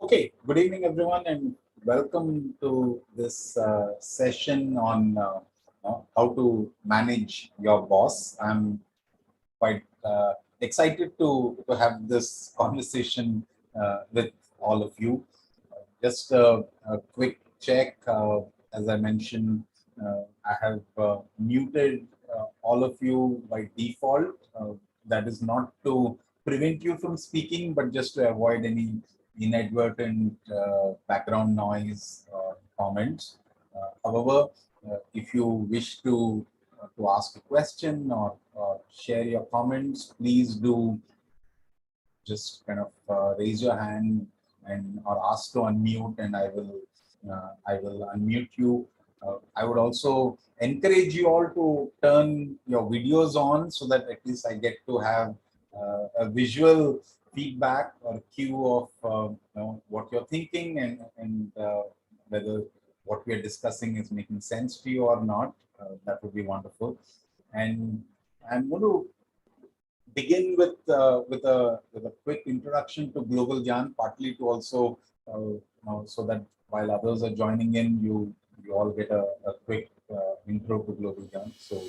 Okay, good evening, everyone, and welcome to this session on how to manage your boss. I'm quite excited to have this conversation with all of you. Just a quick check. As I mentioned, I have muted all of you by default. That is not to prevent you from speaking, but just to avoid any inadvertent background noise or comments. However, if you wish to ask a question or share your comments, please do just kind of raise your hand and or ask to unmute, and I will unmute you. I would also encourage you all to turn your videos on so that at least I get to have a visual feedback or cue of what you're thinking and whether what we are discussing is making sense to you or not. That would be wonderful. And I'm going to begin with a quick introduction to GlobalGyan, partly to also so that while others are joining in, you all get a quick intro to GlobalGyan. So.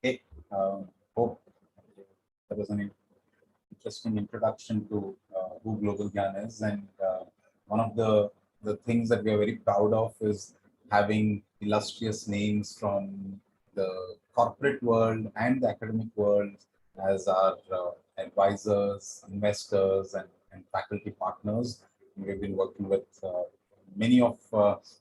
Hey, hope that was an interesting introduction to who GlobalGyan is, and one of the things that we are very proud of is having illustrious names from the corporate world and the academic world as our advisors, investors, and faculty partners. We've been working with many of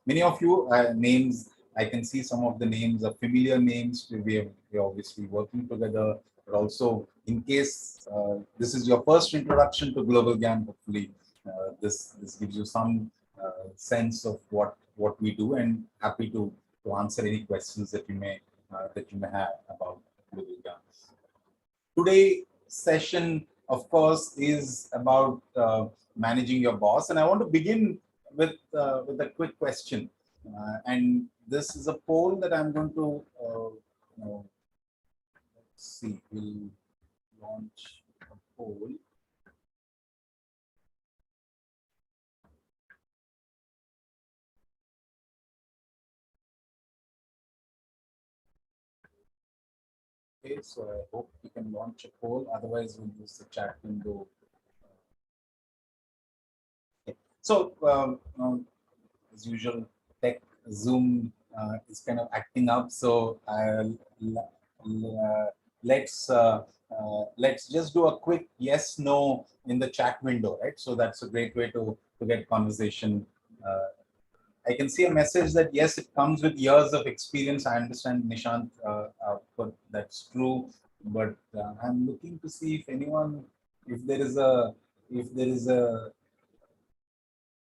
many of you names. I can see some of the names are familiar names. We're obviously working together, but also in case this is your first introduction to GlobalGyan, hopefully this gives you some sense of what we do, and happy to answer any questions that you may have about GlobalGyan. Today session, of course, is about managing your boss, and I want to begin with a quick question. And this is a poll that I'm going to let's see. We'll launch a poll. Okay, so I hope we can launch a poll. Otherwise, we'll use the chat window. Okay. So, as usual, tech Zoom is kind of acting up. So let's just do a quick yes no in the chat window, right? So that's a great way to get conversation. I can see a message that yes, it comes with years of experience. I understand, Nishant, but that's true. But I'm looking to see if anyone, if there is a, if there is a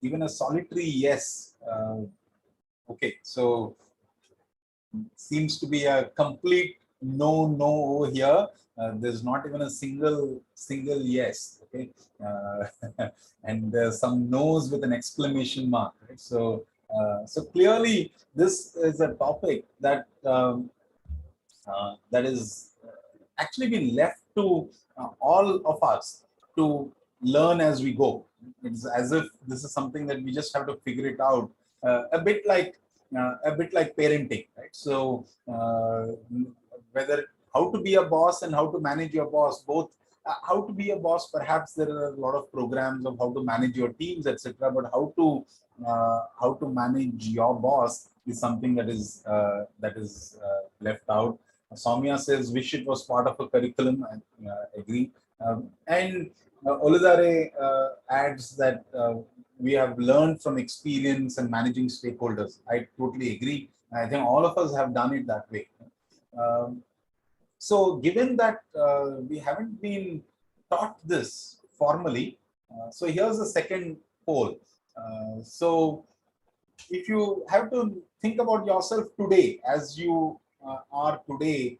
even a solitary yes. Okay, so seems to be a complete no over here. There's not even a single yes. Okay, and there's some no's with an exclamation mark. Right? So clearly this is a topic that that is actually been left to all of us to learn as we go. It's as if this is something that we just have to figure it out. A bit like parenting, right? So whether how to be a boss and how to manage your boss, both how to be a boss. Perhaps there are a lot of programs of how to manage your teams, etc. But how to manage your boss is something that is left out. Soumya says, wish it was part of a curriculum. I agree. And Oludare adds that we have learned from experience and managing stakeholders. I totally agree. I think all of us have done it that way. Um, so given that we haven't been taught this formally, so here's the second poll. So if you have to think about yourself today as you are today,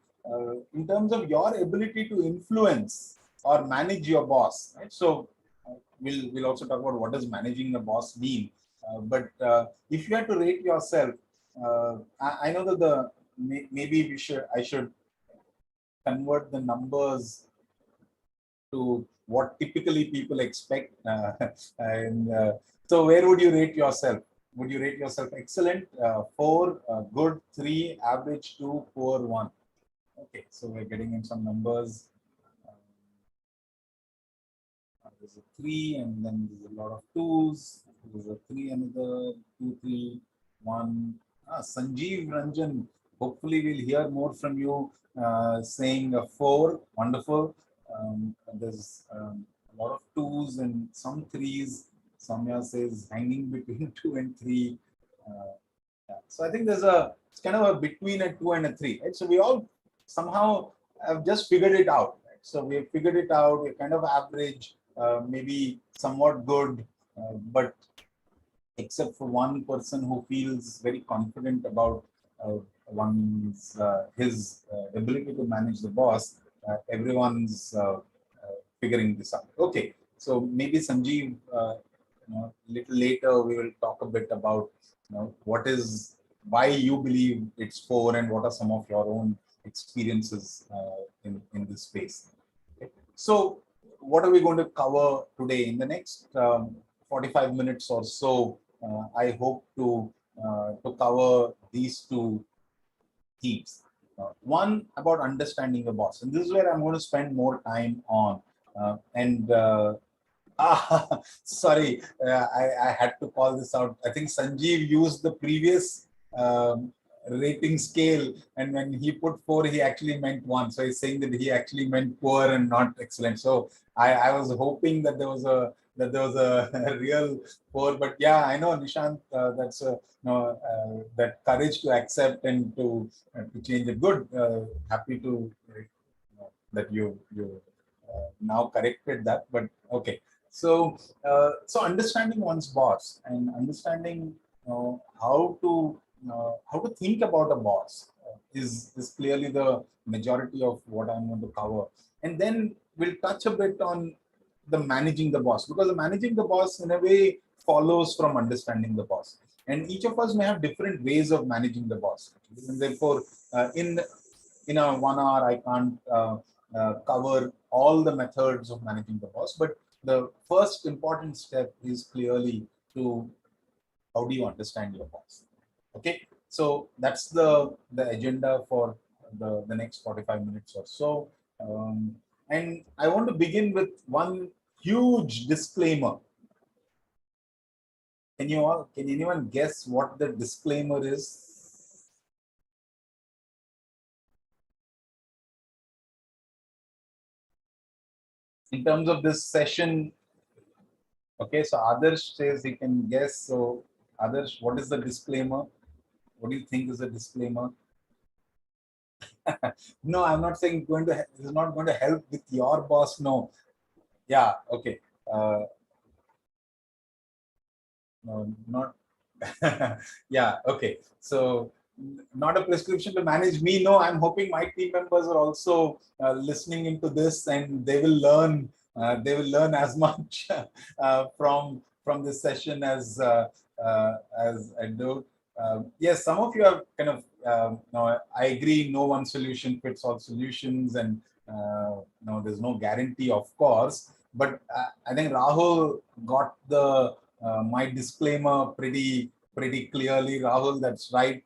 in terms of your ability to influence or manage your boss, right? So we'll also talk about what does managing a boss mean. But if you had to rate yourself, I know that maybe I should convert the numbers to what typically people expect. And so where would you rate yourself? Would you rate yourself excellent, 4, good, 3, average 2, poor 1? Okay, so we're getting in some numbers. There's a 3, and then there's a lot of 2s. There's a 3, another 2, 3, 1. Sanjeev Ranjan, hopefully we'll hear more from you, saying a 4. Wonderful. There's a lot of 2s and some 3s. Samya says hanging between 2 and 3. Yeah. So I think it's kind of a between a 2 and a 3. Right? So we all somehow have just figured it out. Right? So we have figured it out. We're kind of average, maybe somewhat good, but except for one person who feels very confident about his ability to manage the boss, everyone's figuring this out. Okay, so maybe Sanjeev, little later we will talk a bit about why you believe it's 4 and what are some of your own experiences in this space. Okay. So what are we going to cover today in the next 45 minutes or so? I hope to cover these two themes. One about understanding the boss, and this is where I'm going to spend more time on. Sorry, I had to call this out. I think Sanjeev used the previous rating scale, and when he put 4, he actually meant 1. So he's saying that he actually meant poor and not excellent. So I was hoping that there was a a real 4, but yeah, I know, Nishant, that's that courage to accept and to change it. Good, happy to that you now corrected that, but okay. So, so understanding one's boss and understanding how to think about a boss is clearly the majority of what I'm going to cover. And then we'll touch a bit on the managing the boss, because the managing the boss in a way follows from understanding the boss. And each of us may have different ways of managing the boss. And therefore, in a 1 hour, I can't cover all the methods of managing the boss, but the first important step is clearly to how do you understand your boss. Okay, so that's the agenda for the next 45 minutes or so. And I want to begin with one huge disclaimer. Can anyone guess what the disclaimer is? In terms of this session, okay, so Adarsh says he can guess. So Adarsh, what is the disclaimer? What do you think is the disclaimer? No, I'm not saying this is not going to help with your boss. No. Yeah, okay. No, not. Yeah, okay. So not a prescription to manage me. No, I'm hoping my team members are also listening into this, and they will learn. They will learn as much from this session as I do. Yes, some of you have kind of. No, I agree. No one solution fits all solutions, and no, there's no guarantee, of course. But I think Rahul got the my disclaimer pretty clearly. Rahul, that's right.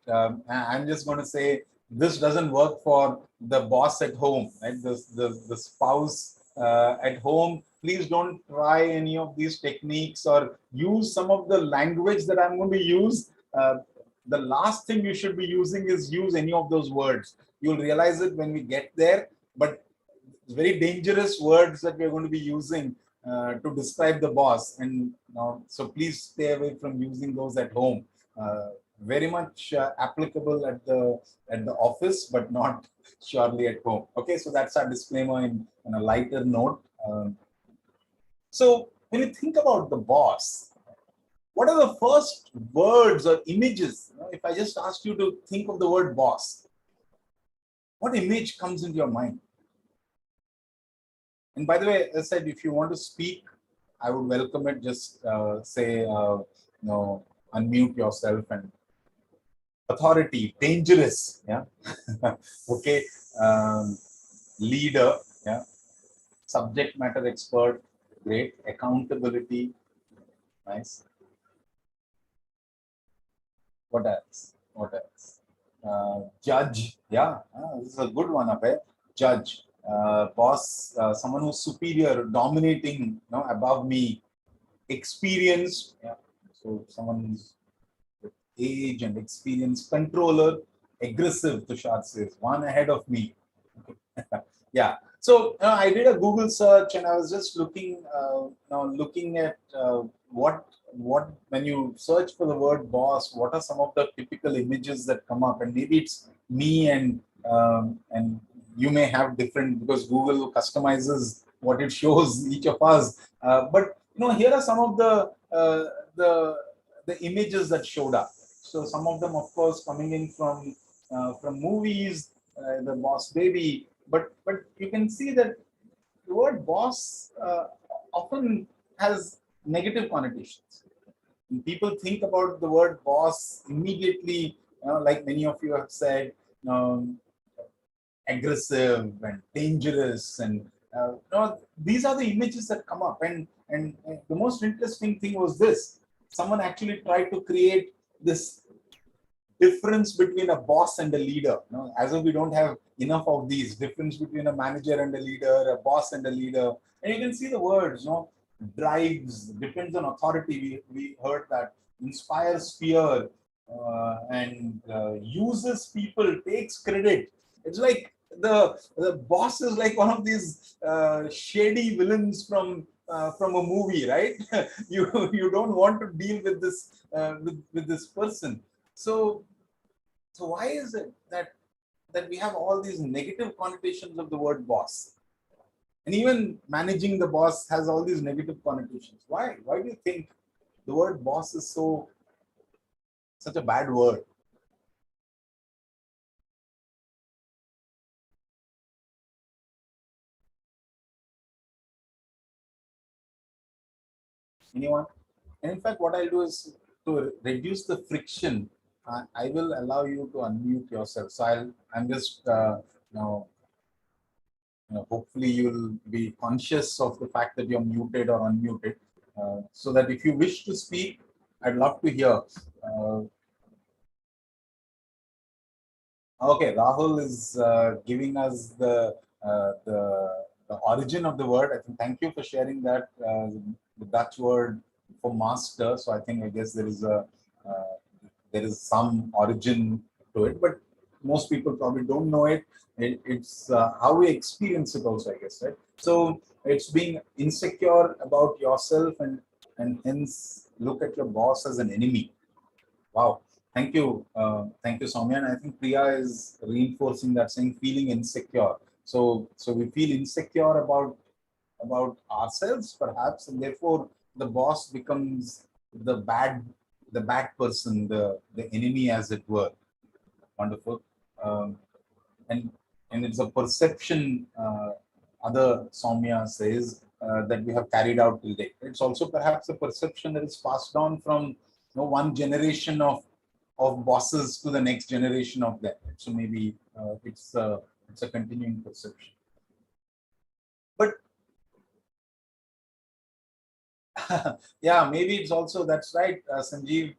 I'm just going to say this doesn't work for the boss at home, right? The spouse at home. Please don't try any of these techniques or use some of the language that I'm going to use. The last thing you should be using is use any of those words. You'll realize it when we get there, but very dangerous words that we're going to be using to describe the boss. And so please stay away from using those at home. Very much applicable at the office, but not surely at home. Okay, so that's our disclaimer in a lighter note. So when you think about the boss, what are the first words or images? If I just asked you to think of the word boss, what image comes into your mind? And by the way, as I said, if you want to speak, I would welcome it. Just say, unmute yourself. And authority, dangerous, yeah. Okay, leader, yeah. Subject matter expert, great. Accountability, nice. What else? What else? Judge, yeah. This is a good one, Abhay. Judge, boss, someone who's superior, dominating, above me. Experience, yeah. So someone who's with age and experience. Controller, aggressive, Tushar says, one ahead of me. Yeah. So I did a Google search and I was just looking, looking at what when you search for the word boss, what are some of the typical images that come up? And maybe it's me and you may have different, because Google customizes what it shows each of us. But here are some of the images that showed up. So some of them, of course, coming in from movies, the boss baby. But you can see that the word boss often has negative connotations. When people think about the word boss immediately, like many of you have said, aggressive and dangerous, and these are the images that come up. And the most interesting thing was this: someone actually tried to create this difference between a boss and a leader. As if we don't have enough of these, difference between a manager and a leader, a boss and a leader. And you can see the words, drives, depends on authority. We heard that. Inspires fear, and uses people, takes credit. It's like the boss is like one of these shady villains from a movie, right? you don't want to deal with this with this person. So why is it that we have all these negative connotations of the word boss? And even managing the boss has all these negative connotations. Why? Why do you think the word boss is such a bad word? Anyone? And in fact, what I'll do is to reduce the friction, I will allow you to unmute yourself. So I'm just, hopefully you'll be conscious of the fact that you're muted or unmuted, so that if you wish to speak, I'd love to hear. Okay, Rahul is giving us the origin of the word. I think, thank you for sharing that, the Dutch word for master. So I guess there is some origin to it, but most people probably don't know it. It's how we experience it also, I guess, right? So it's being insecure about yourself, and hence look at your boss as an enemy. Wow. Thank you, Soumya. And I think Priya is reinforcing that, saying feeling insecure. So we feel insecure about ourselves, perhaps, and therefore the boss becomes the bad person, the enemy, as it were. Wonderful. And it's a perception. Other Soumya says that we have carried out till date. It's also perhaps a perception that is passed on from one generation of bosses to the next generation of them. So maybe it's a continuing perception. But yeah, maybe it's also, that's right, Sanjeev.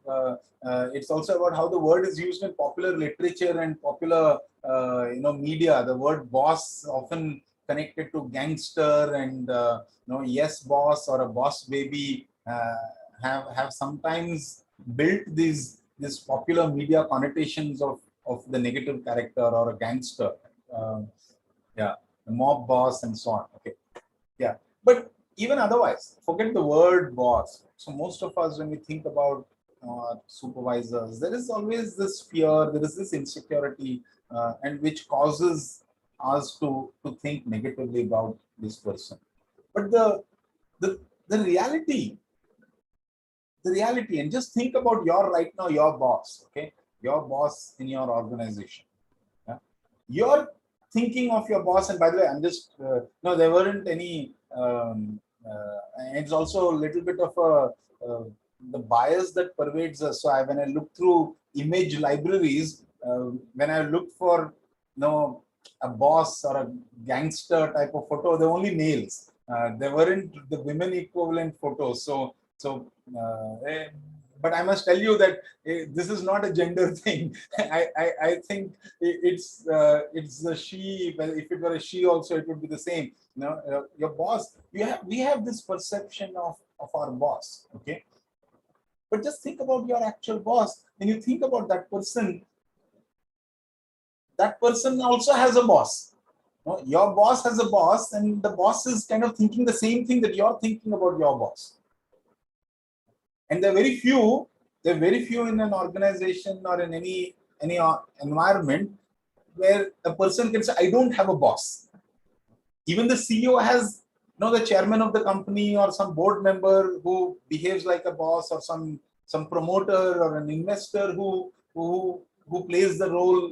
It's also about how the word is used in popular literature and popular media. The word boss often connected to gangster and yes boss or a boss baby have sometimes built these popular media connotations of the negative character or a gangster. Um, yeah, the mob boss and so on. Okay, yeah, but even otherwise, forget the word boss. So most of us, when we think about supervisors, there is always this fear, there is this insecurity, and which causes us to think negatively about this person. But the the reality, and just think about your right now, your boss, okay, your boss in your organization. Yeah? You're thinking of your boss, and by the way, I'm just no, there weren't any. It's also a little bit of the bias that pervades us. So when I look through image libraries, when I look for a boss or a gangster type of photo, there were only males. There weren't the women equivalent photos. But I must tell you that this is not a gender thing. I think it's a she. Well, if it were a she, also it would be the same. Your boss. We have this perception of our boss. Okay, but just think about your actual boss. When you think about that person also has a boss. Your boss has a boss, and the boss is kind of thinking the same thing that you're thinking about your boss. And there are very few. There are very few in an organization or in any environment where a person can say, "I don't have a boss." Even the CEO has, the chairman of the company or some board member who behaves like a boss, or some promoter or an investor who plays the role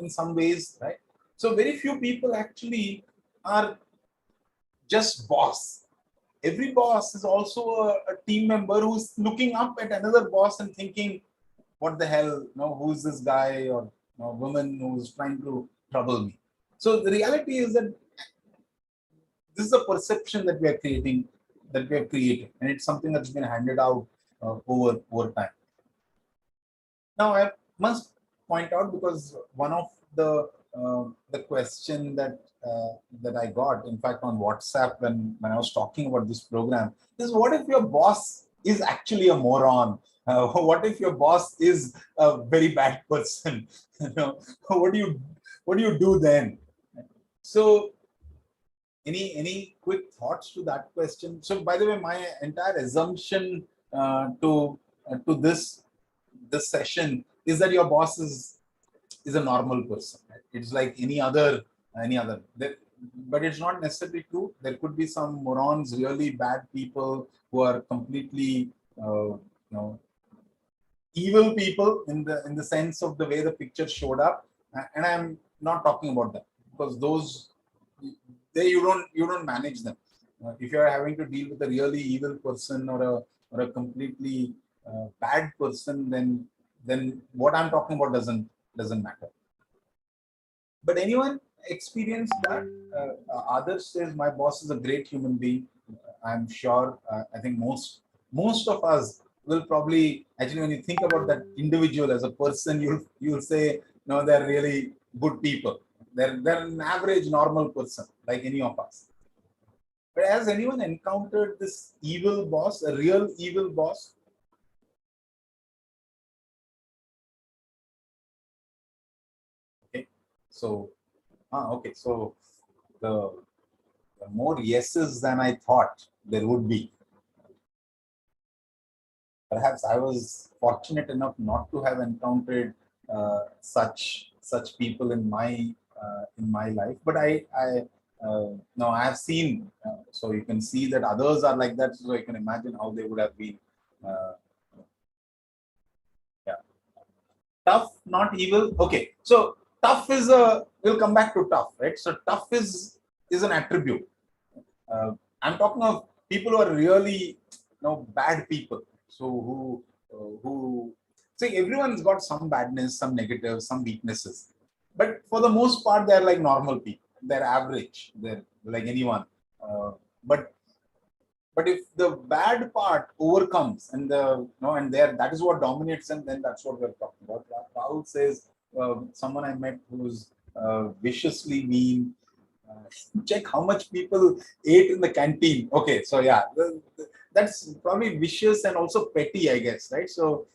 in some ways, right? So very few people actually are just boss. Every boss is also a team member who's looking up at another boss and thinking, what the hell, who's this guy or woman who's trying to trouble me? So the reality is that this is a perception that we are creating, that we have created, and it's something that's been handed out over time. Now, I must point out, because one of the question that I got, in fact, on WhatsApp when I was talking about this program, is what if your boss is actually a moron? What if your boss is a very bad person? What do you do then? So, any quick thoughts to that question? So, by the way, my entire assumption to this session is that your boss is a normal person. Right? It's like any other. But it's not necessarily true. There could be some morons, really bad people who are completely evil people in the sense of the way the picture showed up. And I'm not talking about them, because those you don't manage them. If you're having to deal with a really evil person or a completely bad person, then what I'm talking about doesn't matter. But anyone experienced that? Others says my boss is a great human being. I'm sure. I think most of us will probably actually, when you think about that individual as a person, you'll say no, they're really good people. They're an average normal person like any of us. But has anyone encountered this evil boss, a real evil boss? Okay, so okay, so the more yeses than I thought there would be. Perhaps I was fortunate enough not to have encountered such people in my life, but no, I have seen. So you can see that others are like that. So you can imagine how they would have been. Uh, yeah, tough, not evil. Okay, so tough is a. We'll come back to tough, right? So tough is an attribute. I'm talking of people who are really bad people. So who see, everyone's got some badness, some negatives, some weaknesses, but for the most part they're like normal people. They're average. They're like anyone. But if the bad part overcomes and and there, that is what dominates, and then that's what we're talking about. Paul says someone I met who's viciously mean, check how much people ate in the canteen. Okay, so yeah, that's probably vicious and also petty, I guess, right? So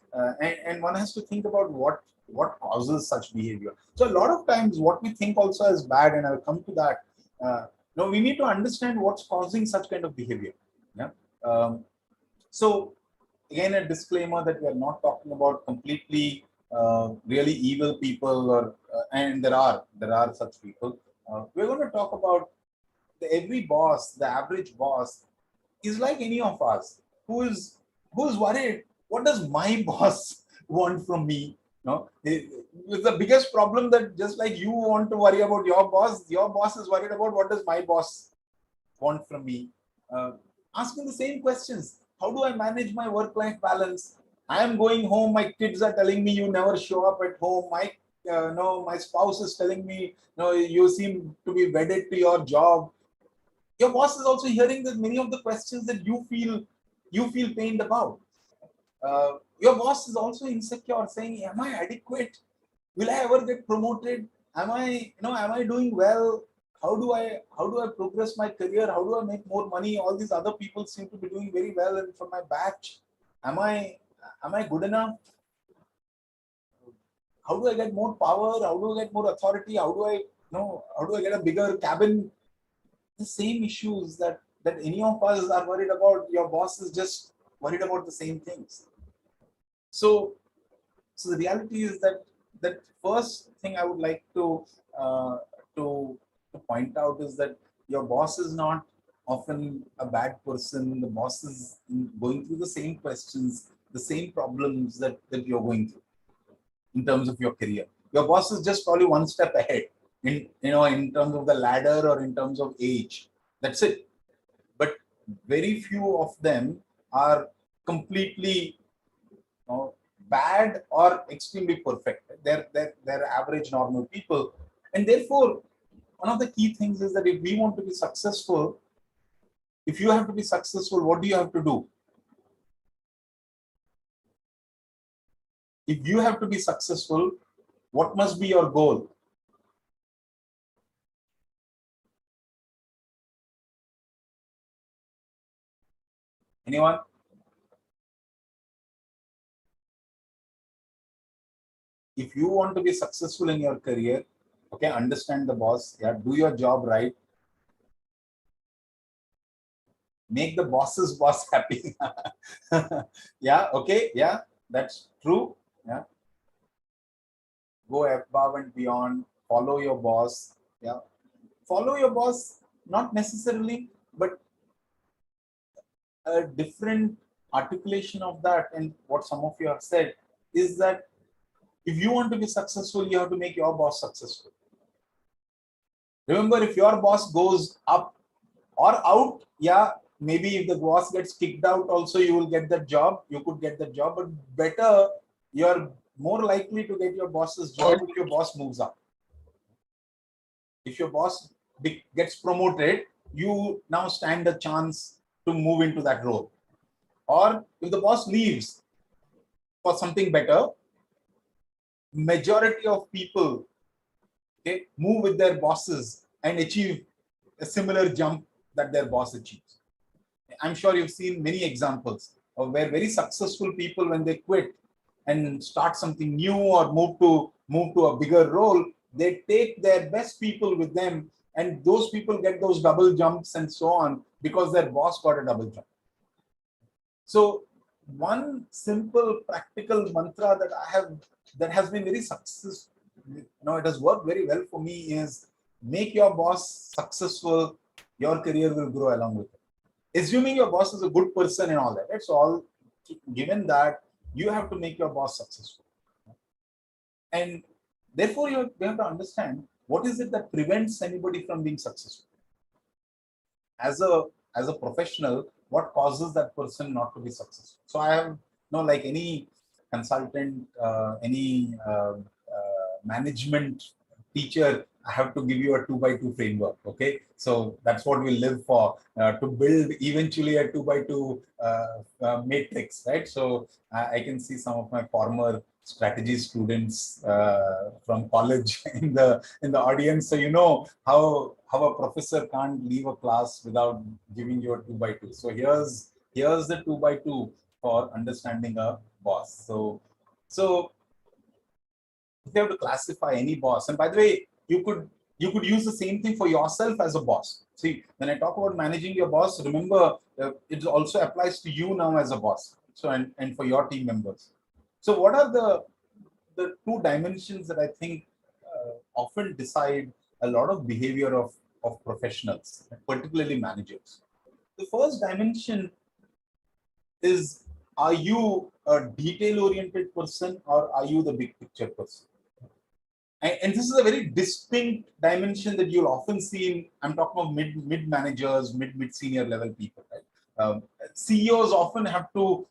and one has to think about what causes such behavior. So a lot of times, what we think also as bad, and I'll come to that. No, we need to understand what's causing such kind of behavior. Yeah. So again, a disclaimer that we are not talking about completely really evil people, or and there are such people. We're going to talk about every boss, the average boss, is like any of us who's worried. What does my boss want from me? No, it's the biggest problem that just like you want to worry about your boss is worried about what does my boss want from me. Uh, Asking the same questions. How do I manage my work-life balance? I am going home. My kids are telling me you never show up at home. No, my spouse is telling me no, you seem to be wedded to your job. Your boss is also hearing that many of the questions that you feel pained about. Your boss is also insecure, saying, "Am I adequate? Will I ever get promoted? Am I doing well? How do I progress my career? How do I make more money? All these other people seem to be doing very well, and from my batch, am I good enough? How do I get more power? How do I get more authority? How do I get a bigger cabin?" The same issues that any of us are worried about. Your boss is just worried about the same things. So the reality is that first thing I would like uh, to to point out is that your boss is not often a bad person. The boss is going through the same questions, the same problems that you're going through in terms of your career. Your boss is just probably one step ahead in terms of the ladder or in terms of age. That's it. But very few of them are completely bad or extremely perfect. They're average normal people. And therefore, one of the key things is that if we want to be successful, if you have to be successful, what do you have to do? If you have to be successful, what must be your goal? Anyone? If you want to be successful in your career, okay, understand the boss, yeah, do your job right, make the boss's boss happy. Yeah, okay, yeah, that's true. Yeah, go above and beyond, follow your boss. Yeah, follow your boss, not necessarily, but a different articulation of that. And what some of you have said is that if you want to be successful, you have to make your boss successful. Remember, if your boss goes up or out, yeah, maybe if the boss gets kicked out, also you will get that job. You could get that job, but better, you're more likely to get your boss's job if your boss moves up. If your boss gets promoted, you now stand a chance to move into that role. Or if the boss leaves for something better, majority of people, okay, move with their bosses and achieve a similar jump that their boss achieves. I'm sure you've seen many examples of where very successful people, when they quit and start something new or move to a bigger role, they take their best people with them, and those people get those double jumps and so on because their boss got a double jump. So one simple practical mantra that has been very successful, it has worked very well for me, is make your boss successful, your career will grow along with it. Assuming your boss is a good person and all that, right? So all given that, you have to make your boss successful. And therefore you have to understand what is it that prevents anybody from being successful. As a professional, what causes that person not to be successful? So I have like any consultant, any management teacher, I have to give you a 2x2 framework. Okay, so that's what we live for, to build eventually a 2x2 matrix, right? So I can see some of my former strategy students from college in the audience. So you know how a professor can't leave a class without giving you a 2x2. So here's the 2x2 for understanding a boss. So if you have to classify any boss, and by the way, you could use the same thing for yourself as a boss. See, when I talk about managing your boss, remember it also applies to you now as a boss. So and for your team members. So what are the two dimensions that I think often decide a lot of behavior of professionals, particularly managers? The first dimension is, are you a detail oriented person or are you the big picture person? And this is a very distinct dimension that you'll often see in, I'm talking of mid managers, mid senior level people, right? CEOs often have to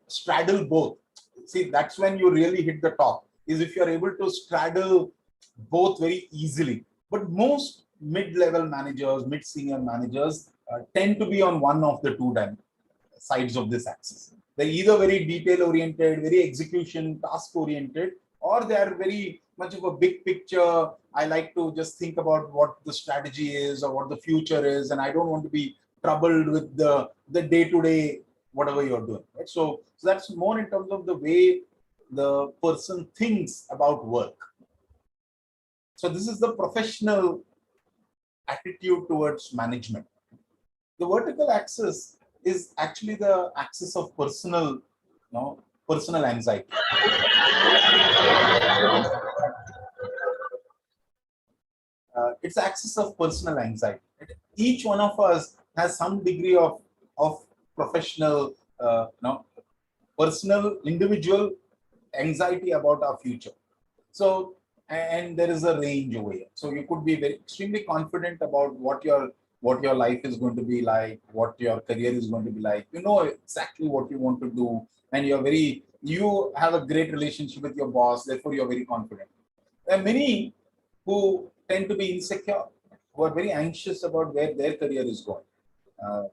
straddle both. See, that's when you really hit the top, is if you're able to straddle both very easily. But most mid level managers, mid senior managers tend to be on one of the two sides of this axis. They're either very detail oriented, very execution task oriented, or they are very much of a big picture. I like to just think about what the strategy is or what the future is, and I don't want to be troubled with the day to day whatever you're doing. Right? So that's more in terms of the way the person thinks about work. So this is the professional attitude towards management. The vertical axis is actually the axis of personal anxiety. It's axis of personal anxiety. Each one of us has some degree of professional, personal, individual anxiety about our future. So, and there is a range over here. So you could be very extremely confident about what your life is going to be like, what your career is going to be like. You know exactly what you want to do, and you have a great relationship with your boss. Therefore, you're very confident. There are many who tend to be insecure, who are very anxious about where their career is going. Uh,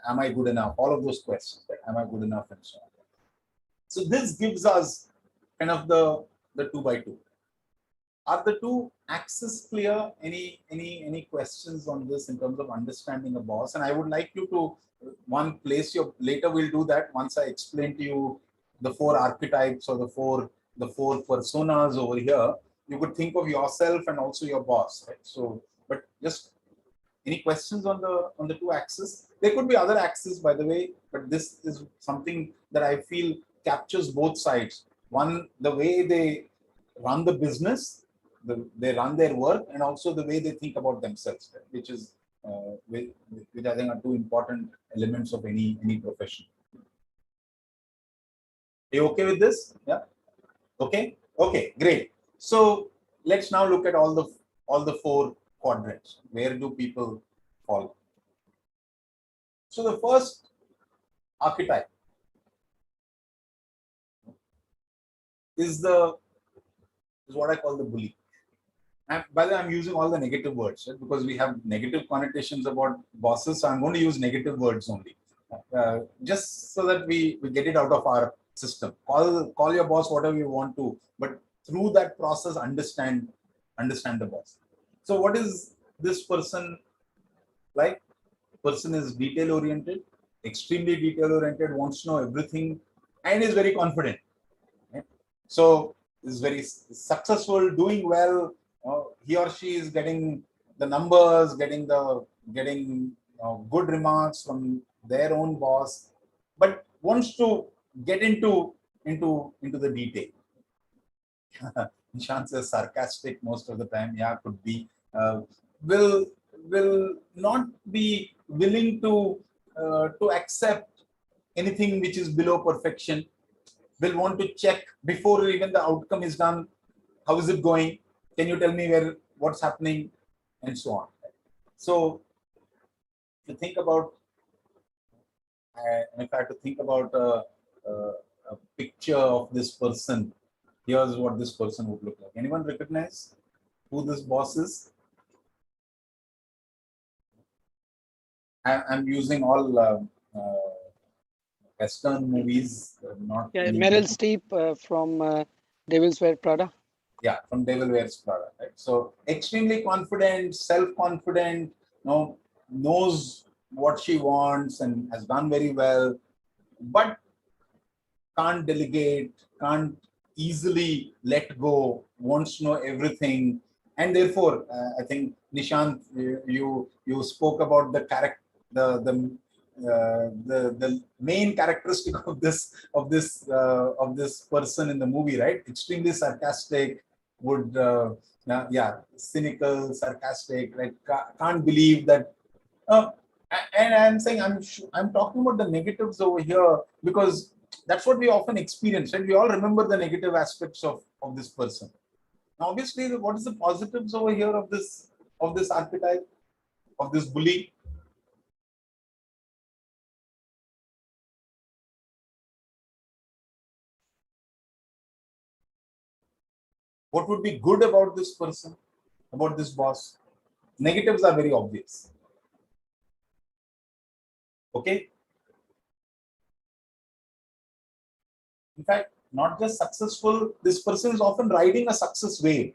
am I good enough? All of those questions. Right? Am I good enough, and so on. So this gives us kind of the 2x2. Are the two axes clear? Any questions on this in terms of understanding a boss? And I would like you to one place your later we'll do that once I explain to you the four archetypes or the four personas over here. You could think of yourself and also your boss, right? So, but just any questions on the two axes? There could be other axes, by the way, but this is something that I feel captures both sides. One, the way they run the business, they run their work, and also the way they think about themselves, right? Which I think are two important elements of any profession. Are you okay with this? Yeah. Okay. Okay. Great. So let's now look at all the four quadrants. Where do people fall? So the first archetype is what I call the bully. And by the way, I'm using all the negative words, right? Because we have negative connotations about bosses. So I'm going to use negative words only, just so that we get it out of our system. Call your boss whatever you want to, but through that process, understand the boss. So what is this person like? Person is detail oriented, extremely detail oriented, wants to know everything, and is very confident. Right? So is very successful, doing well. He or she is getting the numbers, getting good remarks from their own boss, but wants to get into the detail. Chance is sarcastic most of the time. Yeah, could be. Will will not be willing to accept anything which is below perfection. Will want to check before even the outcome is done. How is it going? Can you tell me what's happening, and so on. So, if you think about, if I had to think about a picture of this person, here's what this person would look like. Anyone recognize who this boss is? I'm using all Western movies, not any Meryl Streep from Devil's Wear Prada. Yeah, from Devil Wears Prada, right? So extremely confident, self-confident, knows what she wants and has done very well, but can't delegate, can't easily let go, wants to know everything, and therefore, I think Nishant, you spoke about the character, the main characteristic of this person in the movie, right? Extremely sarcastic, would cynical, sarcastic, right? Can't believe that. Uh, and I'm saying I'm talking about the negatives over here because that's what we often experience, right? We all remember the negative aspects of this person. Now, obviously, what is the positives over here of this archetype, of this bully? What would be good about this person, about this boss? Negatives are very obvious. Okay. In fact, not just successful, this person is often riding a success wave.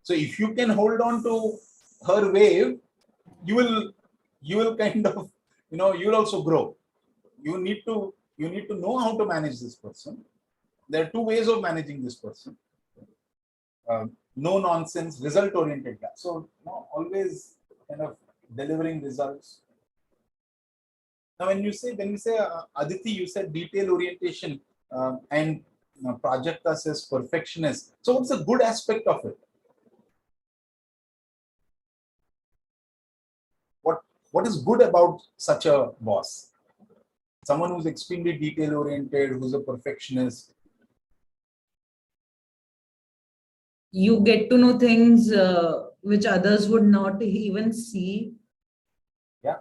So if you can hold on to her wave, you will kind of, you'll also grow. You need to know how to manage this person. There are two ways of managing this person. No nonsense, result oriented guy. So always kind of delivering results. Now, when you say Aditi, you said detail orientation, and Prajakta says perfectionist. So what's the good aspect of it? What is good about such a boss? Someone who's extremely detail oriented, who's a perfectionist. You get to know things which others would not even see. Yeah,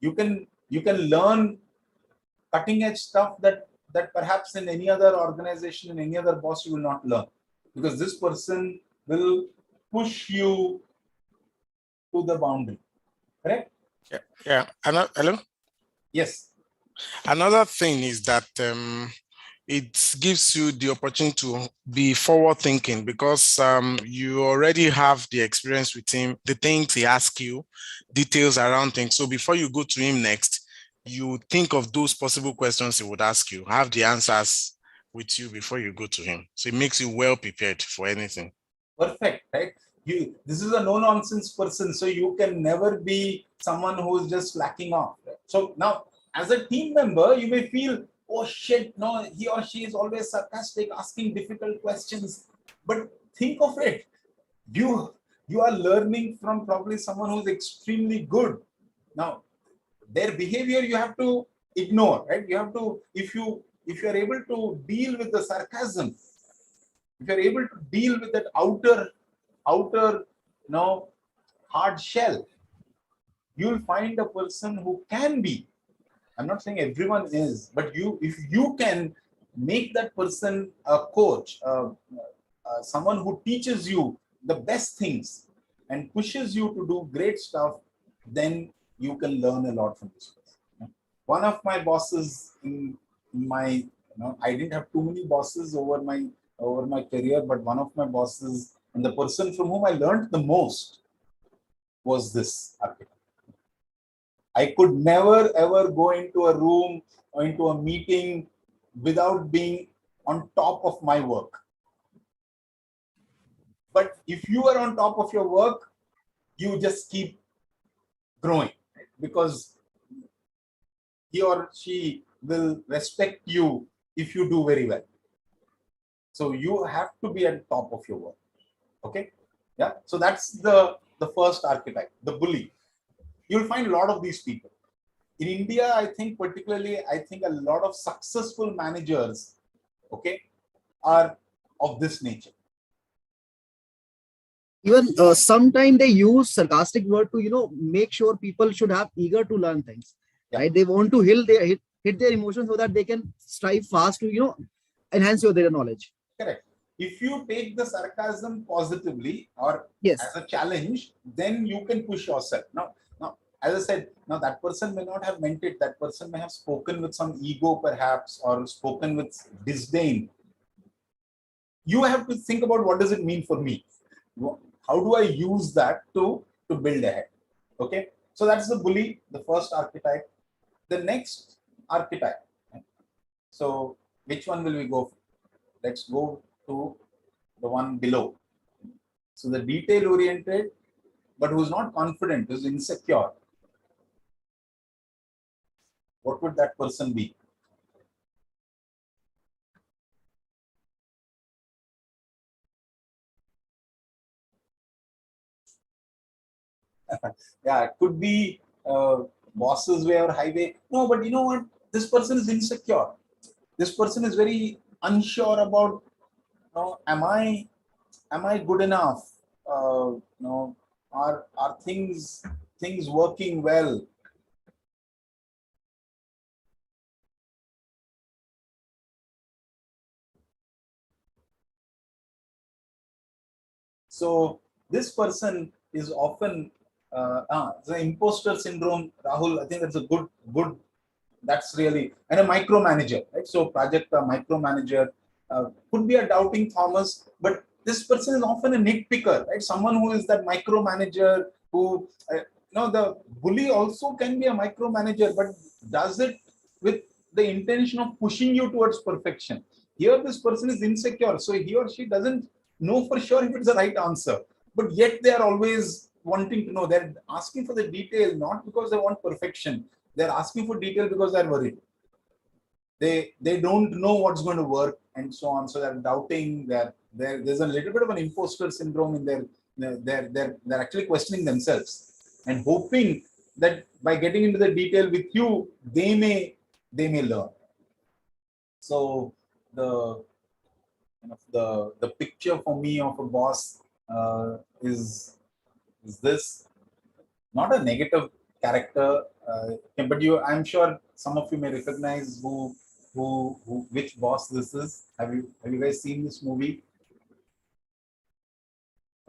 you can learn cutting edge stuff that perhaps in any other organization, in any other boss, you will not learn, because this person will push you to the boundary. Correct? Yeah. Hello? Yes. Another thing is that it gives you the opportunity to be forward thinking, because you already have the experience with him, the things he asks you, details around things. So before you go to him next, you think of those possible questions he would ask you, have the answers with you before you go to him. So it makes you well prepared for anything. Perfect, right? This is a no-nonsense person, so you can never be someone who is just slacking off. Right? So now, as a team member, you may feel, oh shit, no, he or she is always sarcastic, asking difficult questions. But think of it, you are learning from probably someone who's extremely good. Now, their behavior you have to ignore, right? You have to, if you are able to deal with the sarcasm, if you're able to deal with that outer hard shell, you'll find a person who can be. I'm not saying everyone is, but if you can make that person a coach, someone who teaches you the best things and pushes you to do great stuff, then you can learn a lot from this person. One of my bosses in my, I didn't have too many bosses over my career, but one of my bosses and the person from whom I learned the most was this architect. I could never ever go into a room or into a meeting without being on top of my work. But if you are on top of your work, you just keep growing, right? Because he or she will respect you if you do very well. So you have to be at top of your work. Okay. Yeah. So that's the first archetype, the bully. You'll find a lot of these people. In India, I think particularly, a lot of successful managers, okay, are of this nature. Even sometimes they use sarcastic word to make sure people should have eager to learn things. Yeah. Right? They want to hit their emotions so that they can strive fast to enhance their knowledge. Correct. if you take the sarcasm positively or Yes. as a challenge, then you can push yourself. Now, as I said, now that person may not have meant it. That person may have spoken with some ego, perhaps, or spoken with disdain. You have to think about what does it mean for me? How do I use that to build ahead? Okay, so that's the bully, the first archetype. The next archetype. So which one will we go for? Let's go to the one below. So the detail oriented, but who's not confident, who's insecure. What would that person be? Yeah, it could be boss's way or highway. No, but you know what? This person is insecure. This person is very unsure about, am I good enough? Are things working well? So this person is often the imposter syndrome. Rahul, I think that's a good. That's really, and a micromanager, right? So project micromanager could be a doubting Thomas, but this person is often a nitpicker, right? Someone who is that micromanager who, the bully also can be a micromanager, but does it with the intention of pushing you towards perfection. Here, this person is insecure, so he or she doesn't know for sure if it's the right answer, but yet they are always wanting to know. They're asking for the detail, not because they want perfection. They're asking for detail because they're worried. They don't know what's going to work and so on. So they're doubting. There's a little bit of an imposter syndrome in they're actually questioning themselves and hoping that by getting into the detail with you, they may learn. So the picture for me of a boss is this. Not a negative character, but I'm sure some of you may recognize which boss this is. Have you guys seen this movie?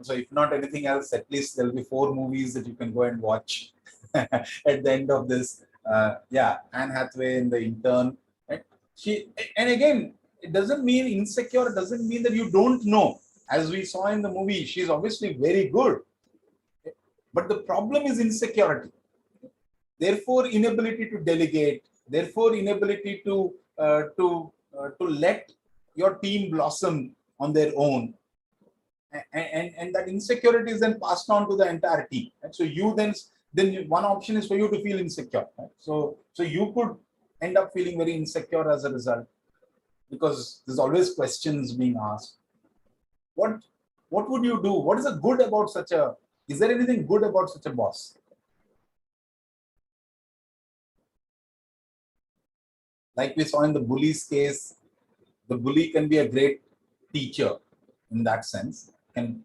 So if not anything else, at least there'll be 4 movies that you can go and watch at the end of this. Anne Hathaway in The Intern. Right? And again, it doesn't mean insecure. It doesn't mean that you don't know. As we saw in the movie, she's obviously very good. But the problem is insecurity. Therefore, inability to delegate. Therefore, inability to let your team blossom on their own. And that insecurity is then passed on to the entire team. Right? So you then one option is for you to feel insecure. Right? So you could end up feeling very insecure as a result, because there's always questions being asked. What would you do? What is a good about such a? Is there anything good about such a boss? Like we saw in the bully's case, the bully can be a great teacher in that sense, can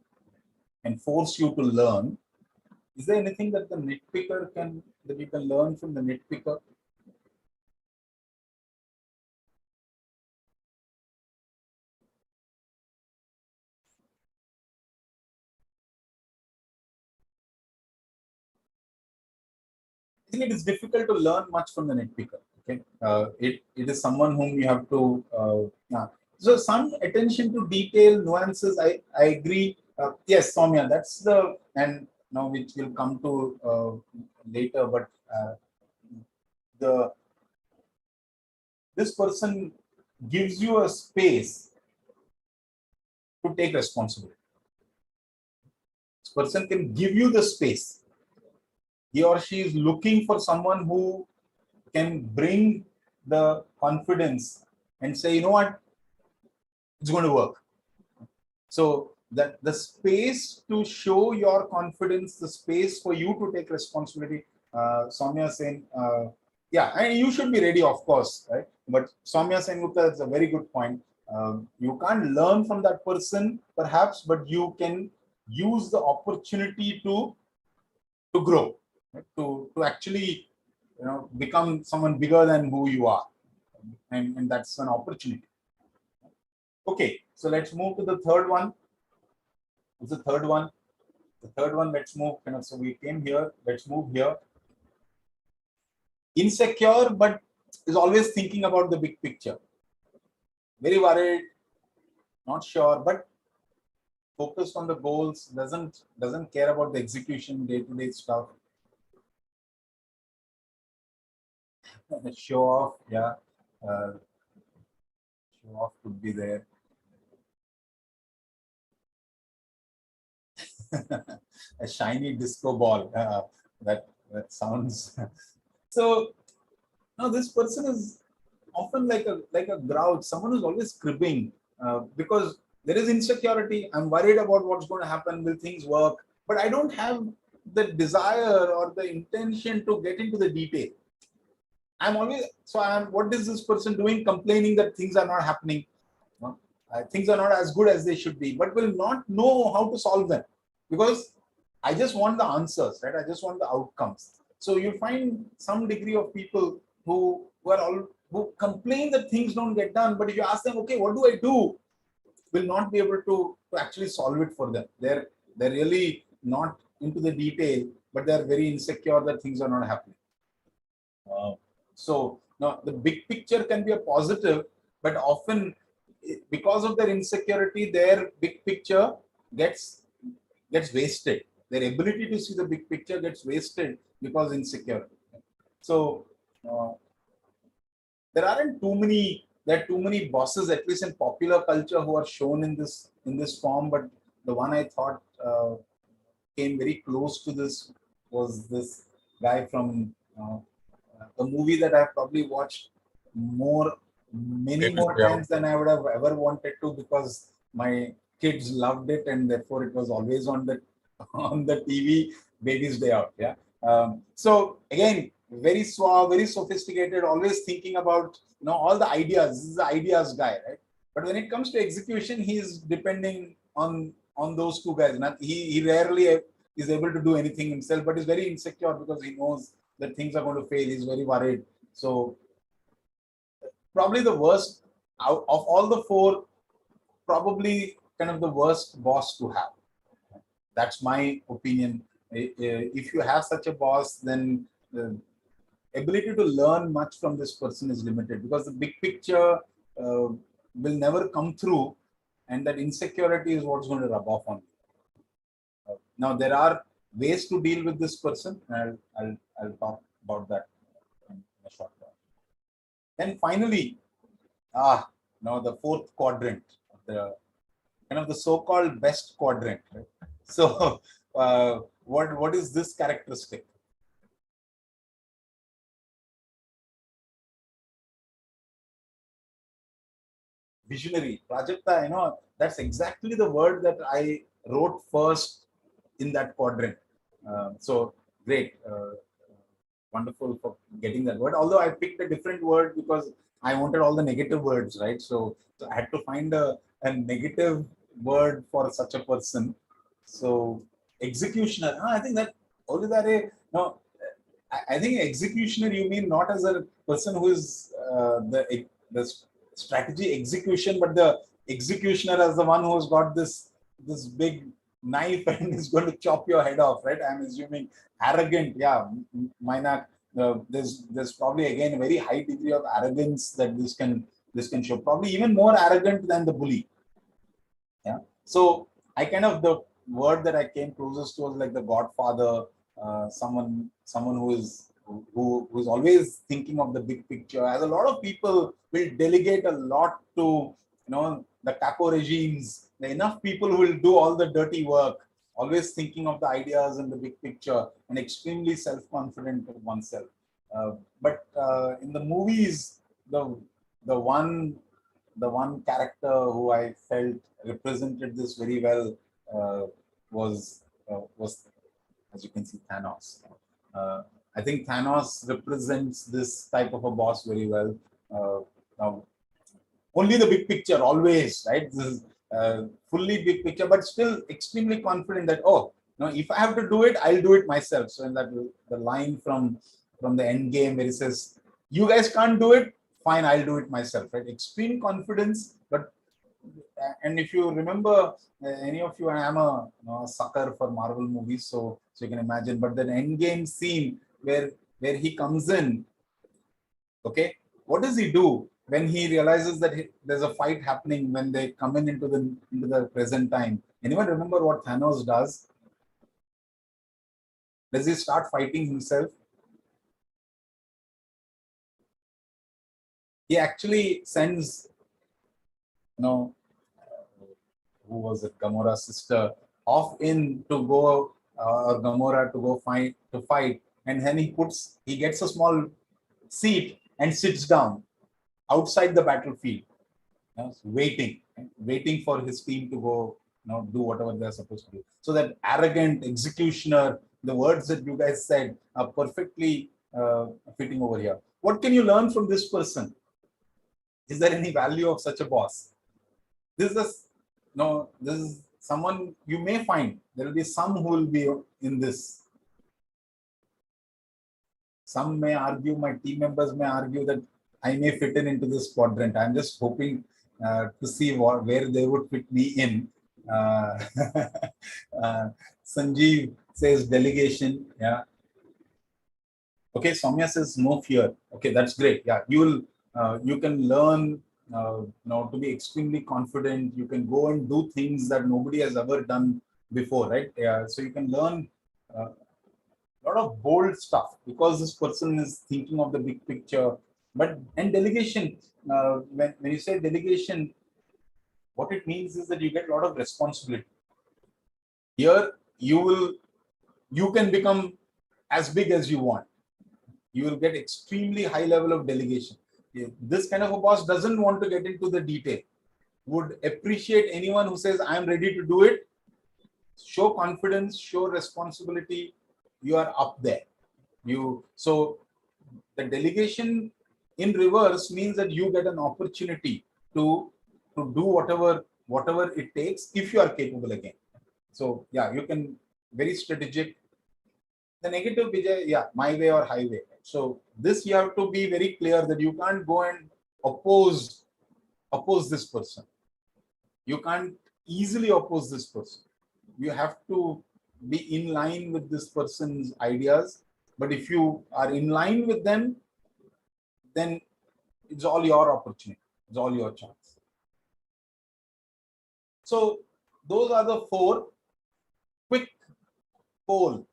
force you to learn. Is there anything that that you can learn from the nitpicker? I think it is difficult to learn much from the nitpicker. Okay, it is someone whom you have to. So some attention to detail, nuances. I agree. Yes, Soumya, that's the, and now which will come to later. But this person gives you a space to take responsibility. This person can give you the space. He or she is looking for someone who can bring the confidence and say, you know what, it's going to work. So that the space to show your confidence, the space for you to take responsibility. Soumya saying, and you should be ready, of course, right? But Soumya Sengupta, that's a very good point. You can't learn from that person, perhaps, but you can use the opportunity to grow, right? To actually, become someone bigger than who you are, and that's an opportunity. Okay, so let's move to the third one. What's the third one? The third one, let's move. So we came here, let's move here. Insecure, but is always thinking about the big picture. Very worried, not sure, but focused on the goals, doesn't care about the execution, day-to-day stuff. Show off, yeah. Show off could be there. A shiny disco ball. That sounds. So now this person is often like a grouch, someone who's always cribbing, because there is insecurity. I'm worried about what's going to happen. Will things work? But I don't have the desire or the intention to get into the detail. What is this person doing? Complaining that things are not happening. Things are not as good as they should be, but will not know how to solve them, because I just want the answers, right? I just want the outcomes. So you find some degree of people who complain that things don't get done, but if you ask them, okay, what do I do? Will not be able to actually solve it for them. They're really not into the detail, but they're very insecure that things are not happening. So now the big picture can be a positive, but often because of their insecurity, their big picture gets wasted. Their ability to see the big picture gets wasted because insecurity. So there are too many bosses, at least in popular culture, who are shown in this form. But the one I thought came very close to this was this guy from a movie that I've probably watched many more times than I would have ever wanted to, because my kids loved it and therefore it was always on the TV. Baby's Day Out. Yeah. So again, very suave, very sophisticated, always thinking about all the ideas. This is the ideas guy, right? But when it comes to execution, he's depending on those two guys. He rarely is able to do anything himself, but he's very insecure because he knows that things are going to fail. He's very worried. So probably the worst out of all the four, probably kind of the worst boss to have. That's my opinion. If you have such a boss, then the ability to learn much from this person is limited, because the big picture will never come through, and that insecurity is what's going to rub off on you. Now there are ways to deal with this person, and I'll talk about that in a short while. Then finally, the fourth quadrant, the kind of the so-called best quadrant. Right? So, what is this characteristic? Visionary, Prajakta. That's exactly the word that I wrote first in that quadrant. So great, wonderful for getting that word. Although I picked a different word because I wanted all the negative words, right? So I had to find a negative word for such a person. So executioner. I think that no. I think executioner, you mean not as a person who is the strategy execution, but the executioner as the one who's got this big knife and is going to chop your head off, right? I'm assuming arrogant. Yeah, there's probably again a very high degree of arrogance that this can show. Probably even more arrogant than the bully. Yeah. So I kind of, the word that I came closest to was like the Godfather, someone who's always thinking of the big picture. As a lot of people will delegate a lot to the capo regimes. There are enough people who will do all the dirty work, always thinking of the ideas and the big picture, and extremely self-confident of oneself. But in the movies, the one character who I felt represented this very well was, as you can see, Thanos. I think Thanos represents this type of a boss very well. Now, only the big picture, always, right? This is fully big picture, but still extremely confident that, if I have to do it, I'll do it myself. So in that, the line from the end game where he says, "You guys can't do it, fine, I'll do it myself," right? Extreme confidence, but And if you remember, any of you, I am a, a sucker for Marvel movies, so you can imagine. But that Endgame scene where he comes in, okay, what does he do when he realizes that there's a fight happening when they come in into the present time? Anyone remember what Thanos does? Does he start fighting himself? He actually sends, who was it, Gamora's sister, off in to go, or Gamora to go fight, and then he gets a small seat and sits down outside the battlefield, waiting for his team to go, do whatever they're supposed to do. So that arrogant executioner, the words that you guys said are perfectly fitting over here. What can you learn from this person? Is there any value of such a boss? This is someone you may find. There will be some who will be in this. Some may argue, my team members may argue that I may fit into this quadrant. I'm just hoping to see where they would fit me in. Uh, Sanjeev says delegation. Yeah. Okay, Soumya says no fear. Okay, that's great. Yeah, you can learn to be extremely confident. You can go and do things that nobody has ever done before, right? Yeah, so you can learn a lot of bold stuff because this person is thinking of the big picture. And delegation, when you say delegation, what it means is that you get a lot of responsibility. Here, you can become as big as you want. You will get extremely high level of delegation. This kind of a boss doesn't want to get into the detail, would appreciate anyone who says, I'm ready to do it, show confidence, show responsibility, you are up there. So the delegation in reverse means that you get an opportunity to do whatever it takes if you are capable again. So yeah, you can very strategic. The negative, Vijay, yeah, my way or highway. So this you have to be very clear that you can't go and oppose this person. You can't easily oppose this person. You have to be in line with this person's ideas. But if you are in line with them, then it's all your opportunity. It's all your chance. So those are the 4. Quick poll,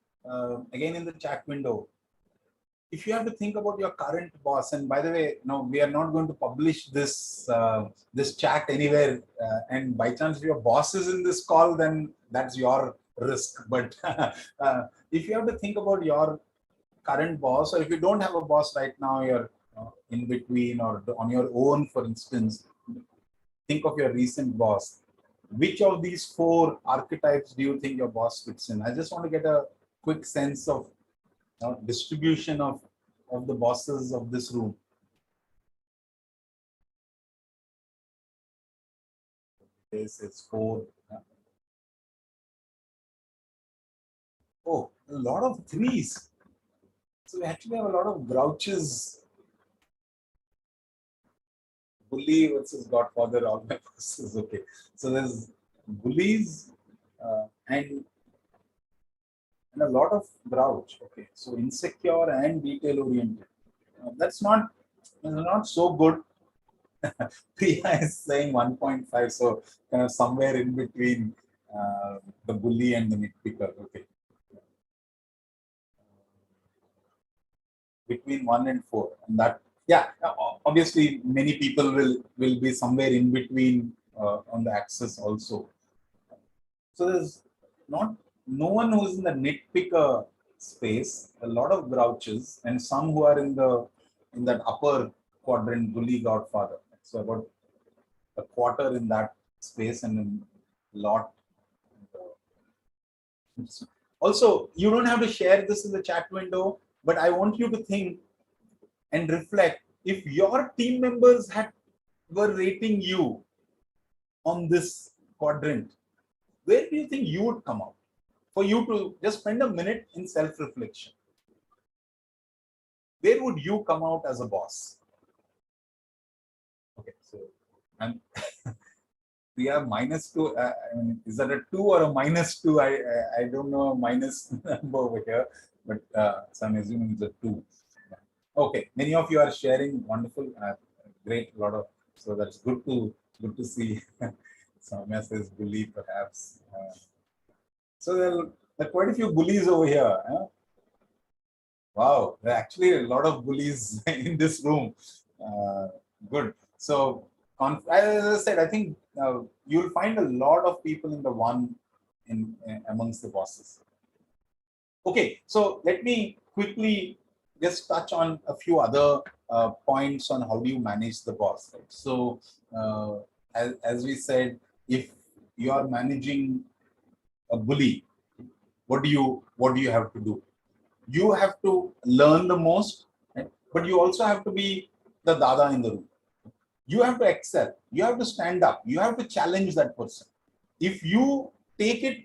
again in the chat window. If you have to think about your current boss, and by the way, no, we are not going to publish this this chat anywhere. And by chance, if your boss is in this call, then that's your risk. But if you have to think about your current boss, or if you don't have a boss right now, you're in between or on your own, for instance, think of your recent boss. Which of these 4 archetypes do you think your boss fits in? I just want to get a quick sense of distribution of the bosses of this room. This is 4. Oh, a lot of 3s. So we actually have a lot of grouches. Bully versus Godfather, all my bosses. Okay. So there's bullies and a lot of grouch. Okay. So insecure and detail oriented. That's not so good. Priya is saying 1.5, so kind of somewhere in between the bully and the nitpicker. Okay. Between 1 and 4, and that, yeah, obviously many people will be somewhere in between on the axis also. So there's no one who's in the nitpicker space. A lot of grouches, and some who are in that upper quadrant, bully, Godfather. So about a quarter in that space, and a lot. Also, you don't have to share this in the chat window, but I want you to think and reflect. If your team members were rating you on this quadrant, where do you think you would come out? For you to just spend a minute in self-reflection. Where would you come out as a boss? Okay, so Priya, -2. I mean, is that a 2 or a -2? I don't know a minus number over here, but so I'm assuming it's a 2. Okay, many of you are sharing. Wonderful, great, lot of. So that's good to see. Soumya says bully, perhaps. So there are quite a few bullies over here. Huh? Wow, there are actually a lot of bullies in this room. Good. So, as I said, I think you'll find a lot of people in the one amongst the bosses. Okay, so let me quickly just touch on a few other points on how do you manage the boss. Right? So, as we said, if you are managing a bully, what do you have to do? You have to learn the most, right? But you also have to be the dada in the room. You have to excel. You have to stand up. You have to challenge that person. If you take it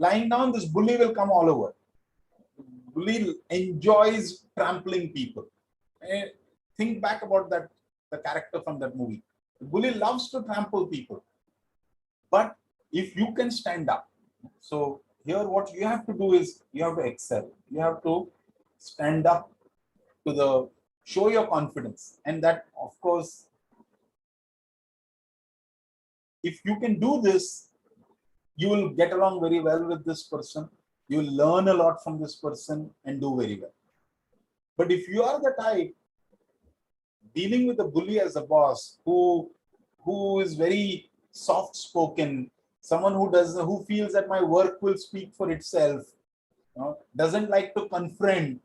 lying down, this bully will come all over. Bully enjoys trampling people. Think back about that, the character from that movie. The bully loves to trample people. But if you can stand up, so here what you have to do is you have to excel. You have to stand up to show your confidence. And that, of course, if you can do this, you will get along very well with this person. You will learn a lot from this person and do very well. But if you are the type dealing with a bully as a boss who is very soft spoken, someone who feels that my work will speak for itself, doesn't like to confront,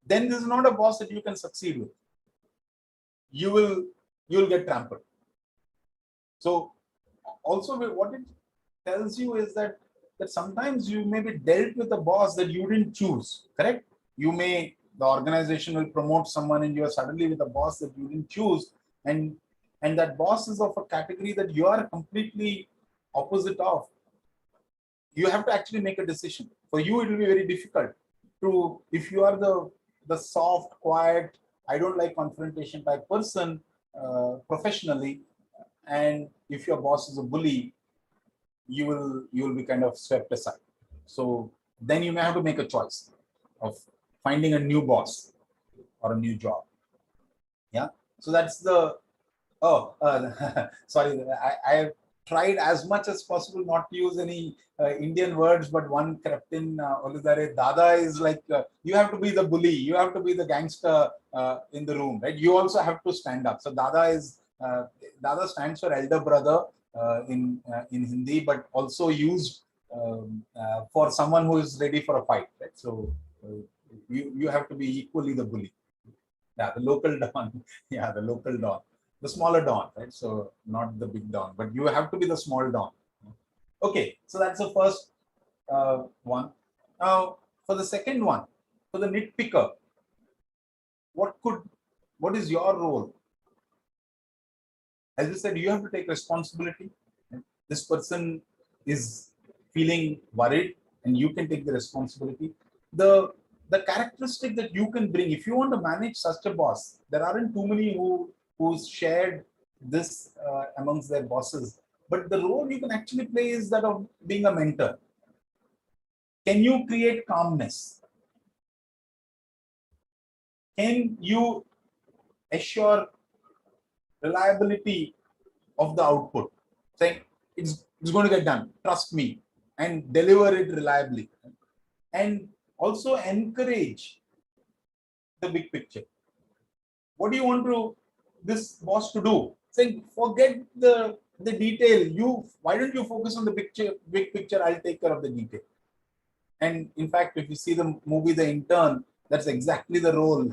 then this is not a boss that you can succeed with. You will get trampled. So also what it tells you is that sometimes you may be dealt with a boss that you didn't choose, correct? The organization will promote someone and you are suddenly with a boss that you didn't choose, and that boss is of a category that you are completely opposite of. You have to actually make a decision. For you, it will be very difficult to, if you are the soft, quiet, I don't like confrontation type person professionally, and if your boss is a bully, you will be kind of swept aside. So then you may have to make a choice of finding a new boss or a new job. Yeah. So that's the sorry, I have tried as much as possible not to use any Indian words, but one crept in. Oludare, Dada is like you have to be the bully, you have to be the gangster in the room, right? You also have to stand up. So Dada stands for elder brother in Hindi, but also used for someone who is ready for a fight, right? So you have to be equally the bully. Yeah, the local don. Yeah, the local don. The smaller don, right? So not the big don, but you have to be the small don. Okay, so that's the first one. Now, for the second one, for the nitpicker, what is your role? As you said, you have to take responsibility. This person is feeling worried, and you can take the responsibility. The characteristic that you can bring, if you want to manage such a boss, there aren't too many who's shared this amongst their bosses. But the role you can actually play is that of being a mentor. Can you create calmness? Can you assure reliability of the output? Saying it's going to get done, trust me, and deliver it reliably. And also encourage the big picture. What do you want this boss to do? Saying, forget the detail. Why don't you focus on the big picture? I'll take care of the detail. And in fact, if you see the movie The Intern, that's exactly the role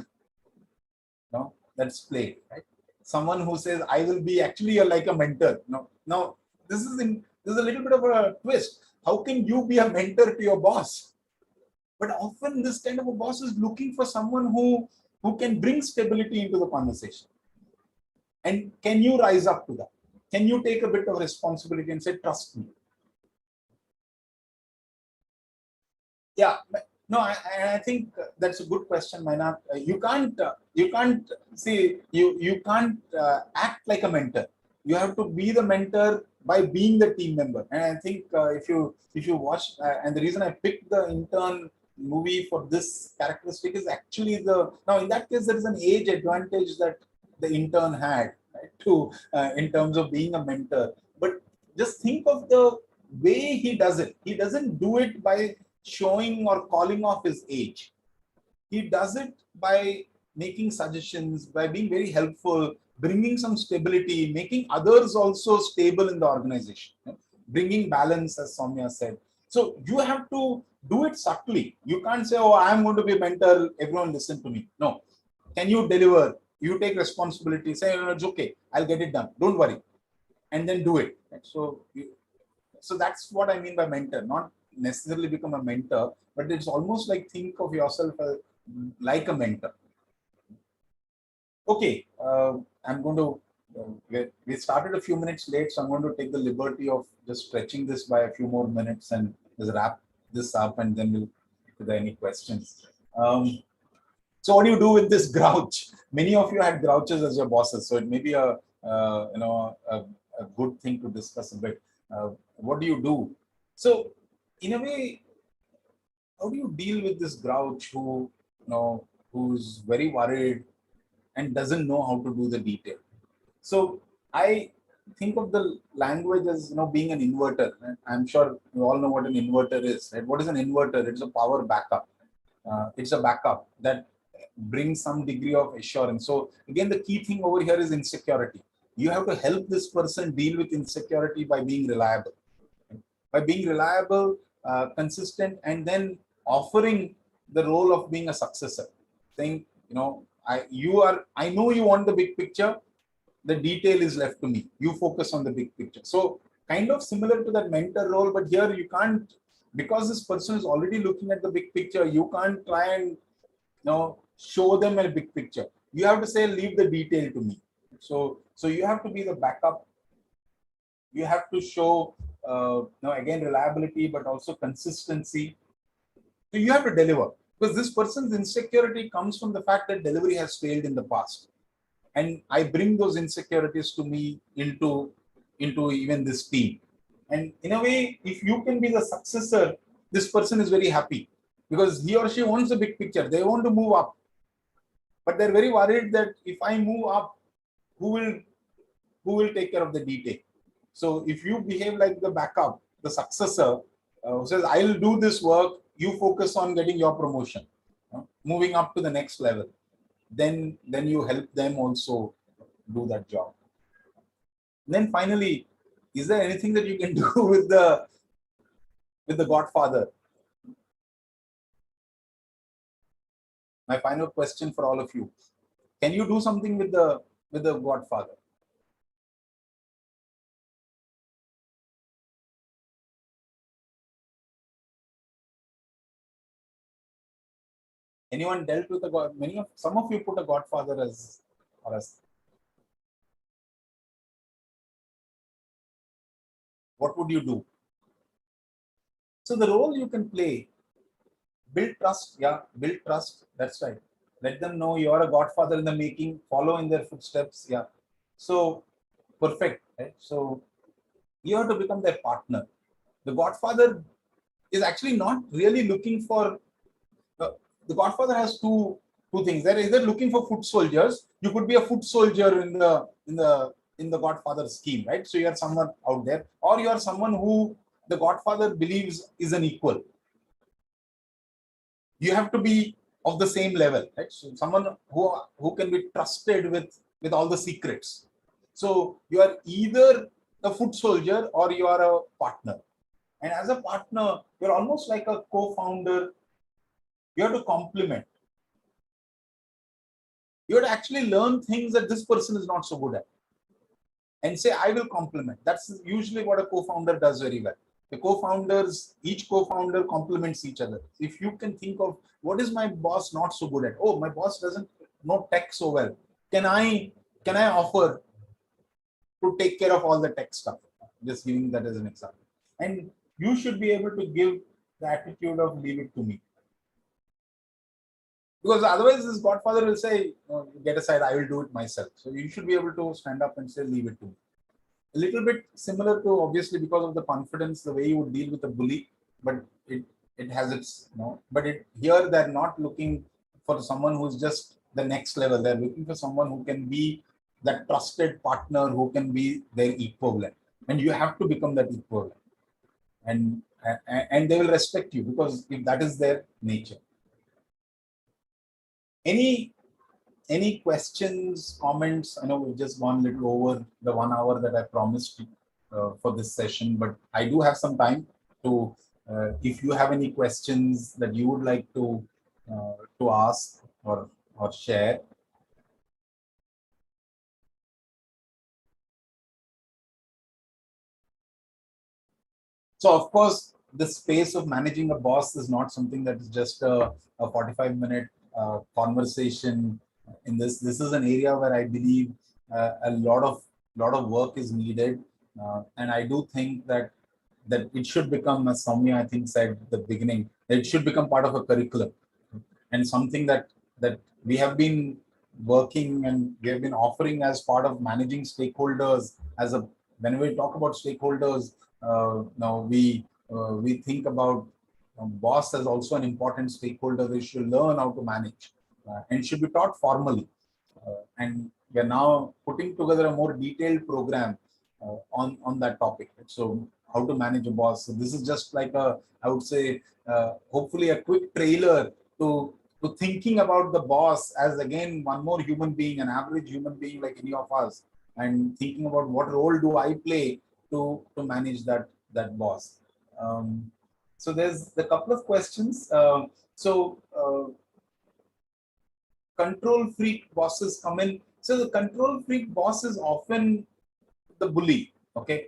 that's played, right? Someone who says, I will be actually like a mentor. Now this is a little bit of a twist. How can you be a mentor to your boss? But often this kind of a boss is looking for someone who can bring stability into the conversation. And can you rise up to that? Can you take a bit of responsibility and say, trust me? Yeah, no, I think that's a good question, Mainat. You can't act like a mentor. You have to be the mentor by being the team member. And I think if you watch, and the reason I picked the intern movie for this characteristic is actually now in that case there is an age advantage that the intern had, right, to in terms of being a mentor. But just think of the way he does it. He doesn't do it by showing or calling off his age. He does it by making suggestions, by being very helpful, bringing some stability, making others also stable in the organization, bringing balance, as Soumya said. So you have to do it subtly. You can't say, oh, I'm going to be a mentor, everyone listen to me. No. Can you deliver? You take responsibility, say, no, it's okay, I'll get it done, don't worry. And then do it. So that's what I mean by mentor, not necessarily become a mentor, but it's almost like think of yourself like a mentor. Okay, I'm going to, we started a few minutes late, so I'm going to take the liberty of just stretching this by a few more minutes and just wrap this up, and then we'll, if there are any questions. So what do you do with this grouch? Many of you had grouches as your bosses, so it may be a good thing to discuss a bit. What do you do? So in a way, how do you deal with this grouch who's very worried and doesn't know how to do the detail? So I think of the language as being an inverter. Right? I'm sure you all know what an inverter is. Right? What is an inverter? It's a power backup. It's a backup that brings some degree of assurance. So again, the key thing over here is insecurity. You have to help this person deal with insecurity by being reliable. By being reliable, consistent, and then offering the role of being a successor. Saying, I know you want the big picture, the detail is left to me. You focus on the big picture. So kind of similar to that mentor role, but here you can't, because this person is already looking at the big picture, you can't try and show them a big picture. You have to say, leave the detail to me. So you have to be the backup. You have to show again reliability, but also consistency. So you have to deliver, because this person's insecurity comes from the fact that delivery has failed in the past, and I bring those insecurities to me into even this team. And in a way, if you can be the successor, this person is very happy, because he or she wants the big picture. They want to move up, but they're very worried that if I move up, who will take care of the detail? So if you behave like the backup, the successor, who says, I'll do this work, you focus on getting your promotion, moving up to the next level, then you help them also do that job. And then finally, is there anything that you can do with the Godfather? My final question for all of you: can you do something with the Godfather? Anyone dealt with a God? Some of you put a Godfather as. What would you do? So the role you can play, build trust. Yeah, build trust. That's right. Let them know you are a Godfather in the making. Follow in their footsteps. Yeah. So perfect. Right? So you have to become their partner. The Godfather is actually not really looking for. The Godfather has two things. They're either looking for foot soldiers. You could be a foot soldier in the Godfather scheme, right? So you are someone out there, or you are someone who the Godfather believes is an equal. You have to be of the same level, right? So someone who can be trusted with all the secrets. So you are either a foot soldier or you are a partner. And as a partner, you're almost like a co-founder. You have to complement. You have to actually learn things that this person is not so good at, and say, I will complement. That's usually what a co-founder does very well. Each co-founder complements each other. If you can think of, what is my boss not so good at? Oh, my boss doesn't know tech so well. Can I offer to take care of all the tech stuff? Just giving that as an example. And you should be able to give the attitude of leave it to me. Because otherwise this Godfather will say, get aside, I will do it myself. So you should be able to stand up and say, leave it to me. a little bit similar to, obviously, because of the confidence, the way you would deal with a bully, but it has its, but here they're not looking for someone who's just the next level. They're looking for someone who can be that trusted partner, who can be their equivalent, and you have to become that equivalent, and they will respect you because if that is their nature. Any questions, comments? I know we've just gone a little over the 1 hour that I promised for this session, but I do have some time to, if you have any questions that you would like to ask or share. So of course, the space of managing a boss is not something that is just a 45-minute conversation. In this is an area where I believe a lot of work is needed, and I do think that it should become, as Soumya I think said at the beginning, it should become part of a curriculum, and something that we have been working and we have been offering as part of managing stakeholders. When we talk about stakeholders, now we think about boss as also an important stakeholder. They should learn how to manage and should be taught formally. And we are now putting together a more detailed program on that topic. So how to manage a boss. So this is just like I would say, hopefully a quick trailer to thinking about the boss as, again, one more human being, an average human being like any of us, and thinking about what role do I play to manage that boss. So there's a couple of questions. Control freak bosses come in. So the control freak boss is often the bully. Okay,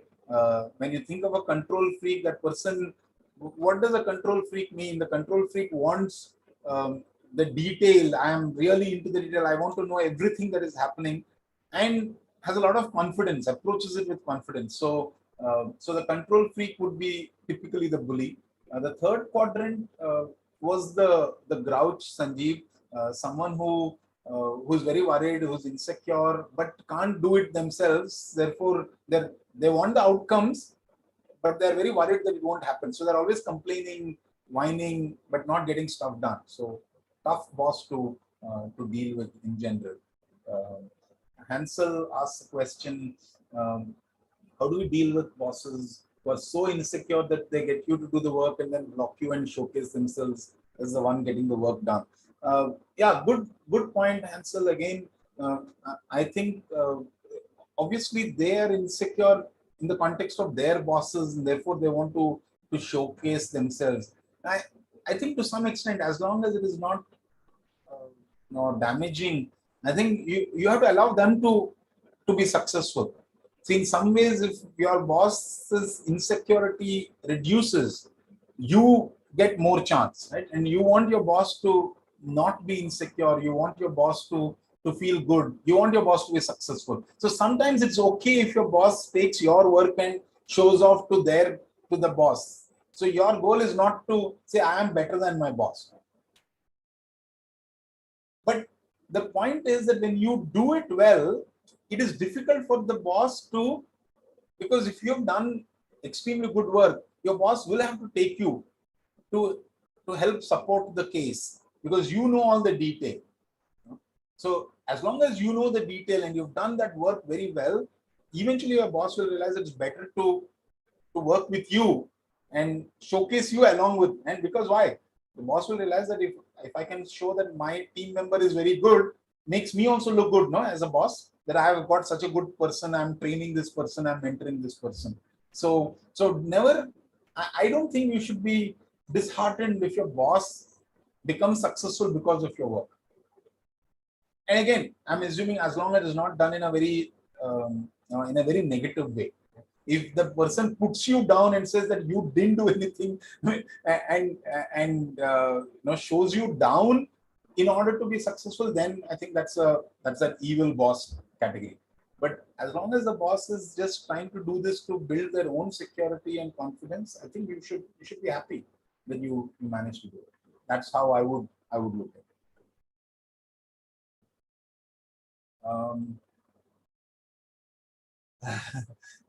when you think of a control freak, that person, what does a control freak mean? The control freak wants the detail. I am really into the detail. I want to know everything that is happening, and has a lot of confidence, approaches it with confidence. So the control freak would be typically the bully. The third quadrant was the grouch, Sanjeev, someone who's very worried, who's insecure, but can't do it themselves. Therefore, they want the outcomes, but they're very worried that it won't happen. So they're always complaining, whining, but not getting stuff done. So tough boss to deal with in general. Hansel asks a question. How do we deal with bosses who are so insecure that they get you to do the work and then block you and showcase themselves as the one getting the work done? Yeah, good point, Hansel. Again, I think obviously they are insecure in the context of their bosses, and therefore they want to showcase themselves. I think to some extent, as long as it is not damaging, I think you have to allow them to be successful. See, in some ways, if your boss's insecurity reduces, you get more chance, right? And you want your boss to not be insecure. You want your boss to feel good. You want your boss to be successful. So sometimes it's okay if your boss takes your work and shows off to the boss. So your goal is not to say, I am better than my boss. But the point is that when you do it well, it is difficult for the boss to, because if you have done extremely good work, your boss will have to take you to help support the case because you know all the detail. So as long as you know the detail and you've done that work very well, eventually your boss will realize it's better to work with you and showcase you along with, and because why? The boss will realize that if I can show that my team member is very good, makes me also look good, no, as a boss, that I have got such a good person, I'm training this person, I'm mentoring this person. So never, I don't think you should be disheartened if your boss becomes successful because of your work. And again, I'm assuming as long as it's not done in a very negative way. If the person puts you down and says that you didn't do anything and shows you down in order to be successful, then I think that's an evil boss category. But as long as the boss is just trying to do this to build their own security and confidence, I think you should be happy that you managed to do it. That's how I would look at it.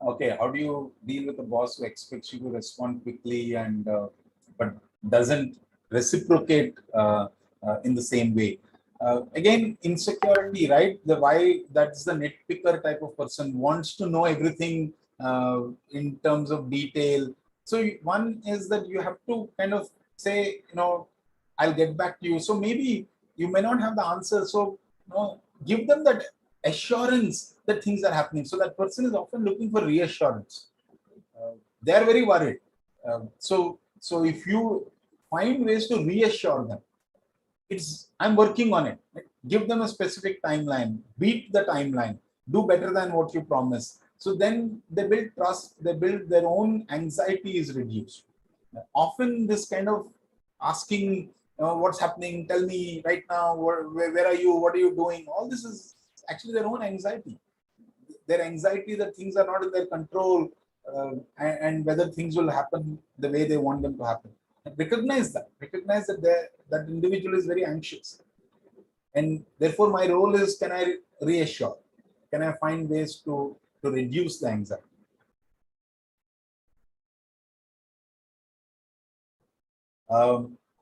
Okay, how do you deal with a boss who expects you to respond quickly and but doesn't reciprocate in the same way? Again, insecurity, right? The why, that's the nitpicker type of person, wants to know everything in terms of detail. So one is that you have to kind of say, I'll get back to you. So maybe you may not have the answer. So give them that assurance that things are happening. So that person is often looking for reassurance. They are very worried. So if you find ways to reassure them, I'm working on it. Right? Give them a specific timeline, beat the timeline, do better than what you promise. So then they build trust, they build their own anxiety is reduced. Often this kind of asking, what's happening, tell me right now, where are you, what are you doing? All this is actually their own anxiety. Their anxiety that things are not in their control, and whether things will happen the way they want them to happen. Recognize that. Recognize that that individual is very anxious, and therefore my role is: can I reassure? Can I find ways to reduce the anxiety?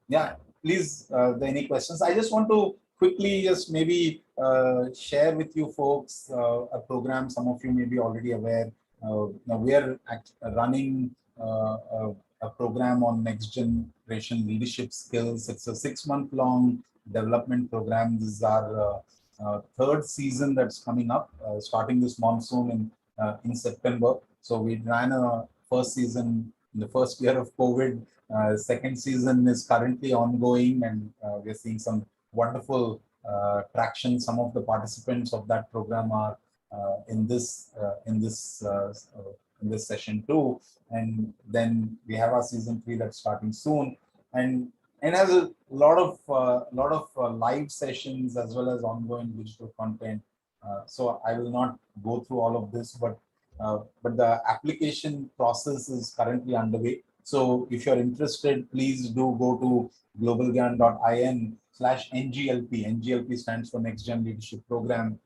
Yeah, please. Any questions? I just want to quickly just maybe share with you folks a program. Some of you may be already aware. Now we are running a program on next generation leadership skills. It's a 6-month long development program. This is our third season that's coming up, starting this monsoon in September. So we ran a first season in the first year of COVID. Second season is currently ongoing, and we're seeing some wonderful traction. Some of the participants of that program are in this session too, and then we have our season 3 that's starting soon, and has a lot of live sessions as well as ongoing digital content. So I will not go through all of this, but the application process is currently underway. So if you're interested, please do go to globalgyan.in/NGLP. NGLP stands for Next Gen Leadership Program.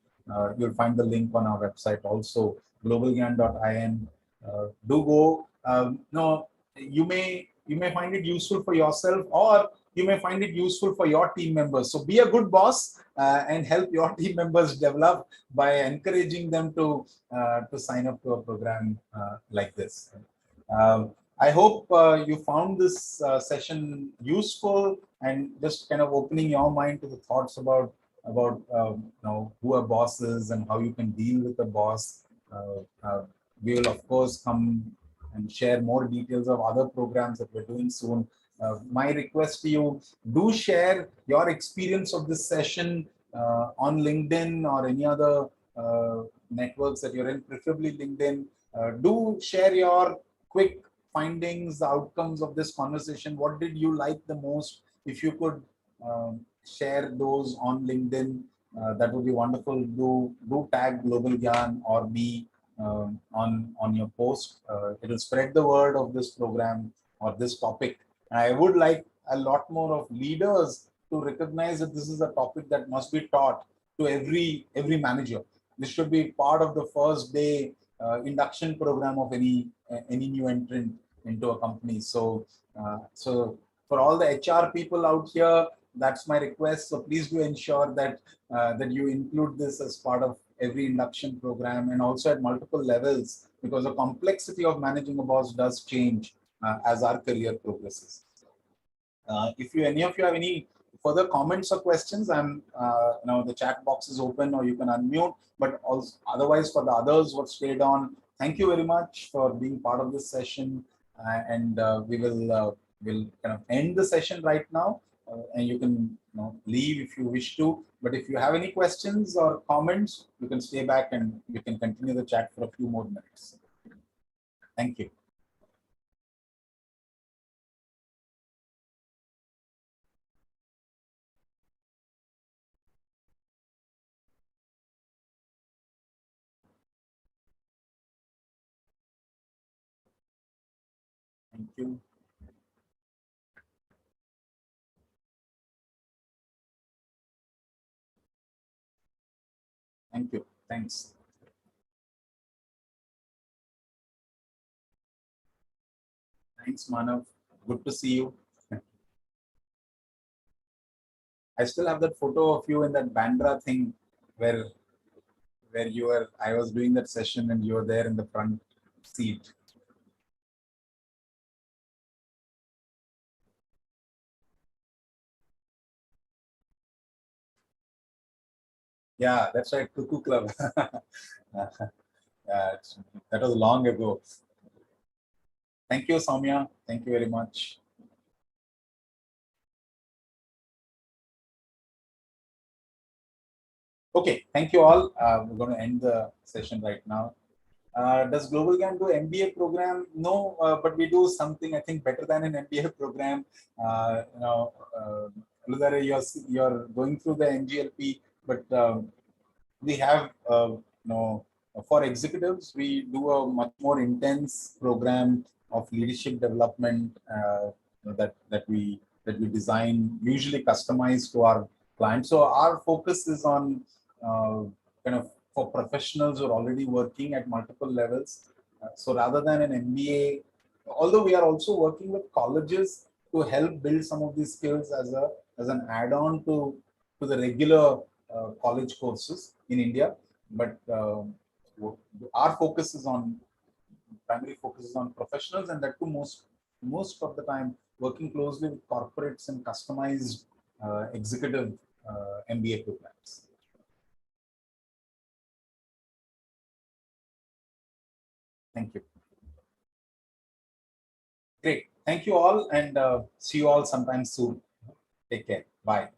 You'll find the link on our website also, globalgyan.in. Do go. No, you may find it useful for yourself, or you may find it useful for your team members. So be a good boss and help your team members develop by encouraging them to sign up to a program like this. I hope you found this session useful and just kind of opening your mind to the thoughts about who a boss is and how you can deal with a boss. We will of course come and share more details of other programs that we're doing soon. My request to you: do share your experience of this session on LinkedIn or any other networks that you're in, preferably LinkedIn. Do share your quick findings, the outcomes of this conversation. What did you like the most? If you could share those on LinkedIn, that would be wonderful. Do tag GlobalGyan or me on your post. It will spread the word of this program or this topic. And I would like a lot more of leaders to recognize that this is a topic that must be taught to every manager. This should be part of the first day induction program of any new entrant into a company. So for all the HR people out here, that's my request. So please do ensure that that you include this as part of every induction program, and also at multiple levels, because the complexity of managing a boss does change as our career progresses. If any of you have any further comments or questions, the chat box is open, or you can unmute. But also, otherwise, for the others who have stayed on, thank you very much for being part of this session. And we will kind of end the session right now, and you can leave if you wish to. But if you have any questions or comments, you can stay back and you can continue the chat for a few more minutes. Thank you. Thank you. Thank you. Thanks. Thanks, Manav. Good to see you. I still have that photo of you in that Bandra thing where you were. I was doing that session and you were there in the front seat. Yeah, that's right. Cuckoo Club. Yeah, that was long ago. Thank you, Soumya. Thank you very much. Okay, thank you all. We're going to end the session right now. Does GlobalGyan do MBA program? No, but we do something I think better than an MBA program. Ludare, you're going through the NGLP, but we have for executives we do a much more intense program of leadership development that we design, usually customized to our clients. So our focus is on kind of for professionals who are already working at multiple levels. So rather than an MBA, although we are also working with colleges to help build some of these skills as an add-on to the regular college courses in India, but our focus is on primary focus is on professionals, and that too most of the time working closely with corporates and customized executive MBA programs. Thank you. Great. Thank you all, and see you all sometime soon. Take care. Bye.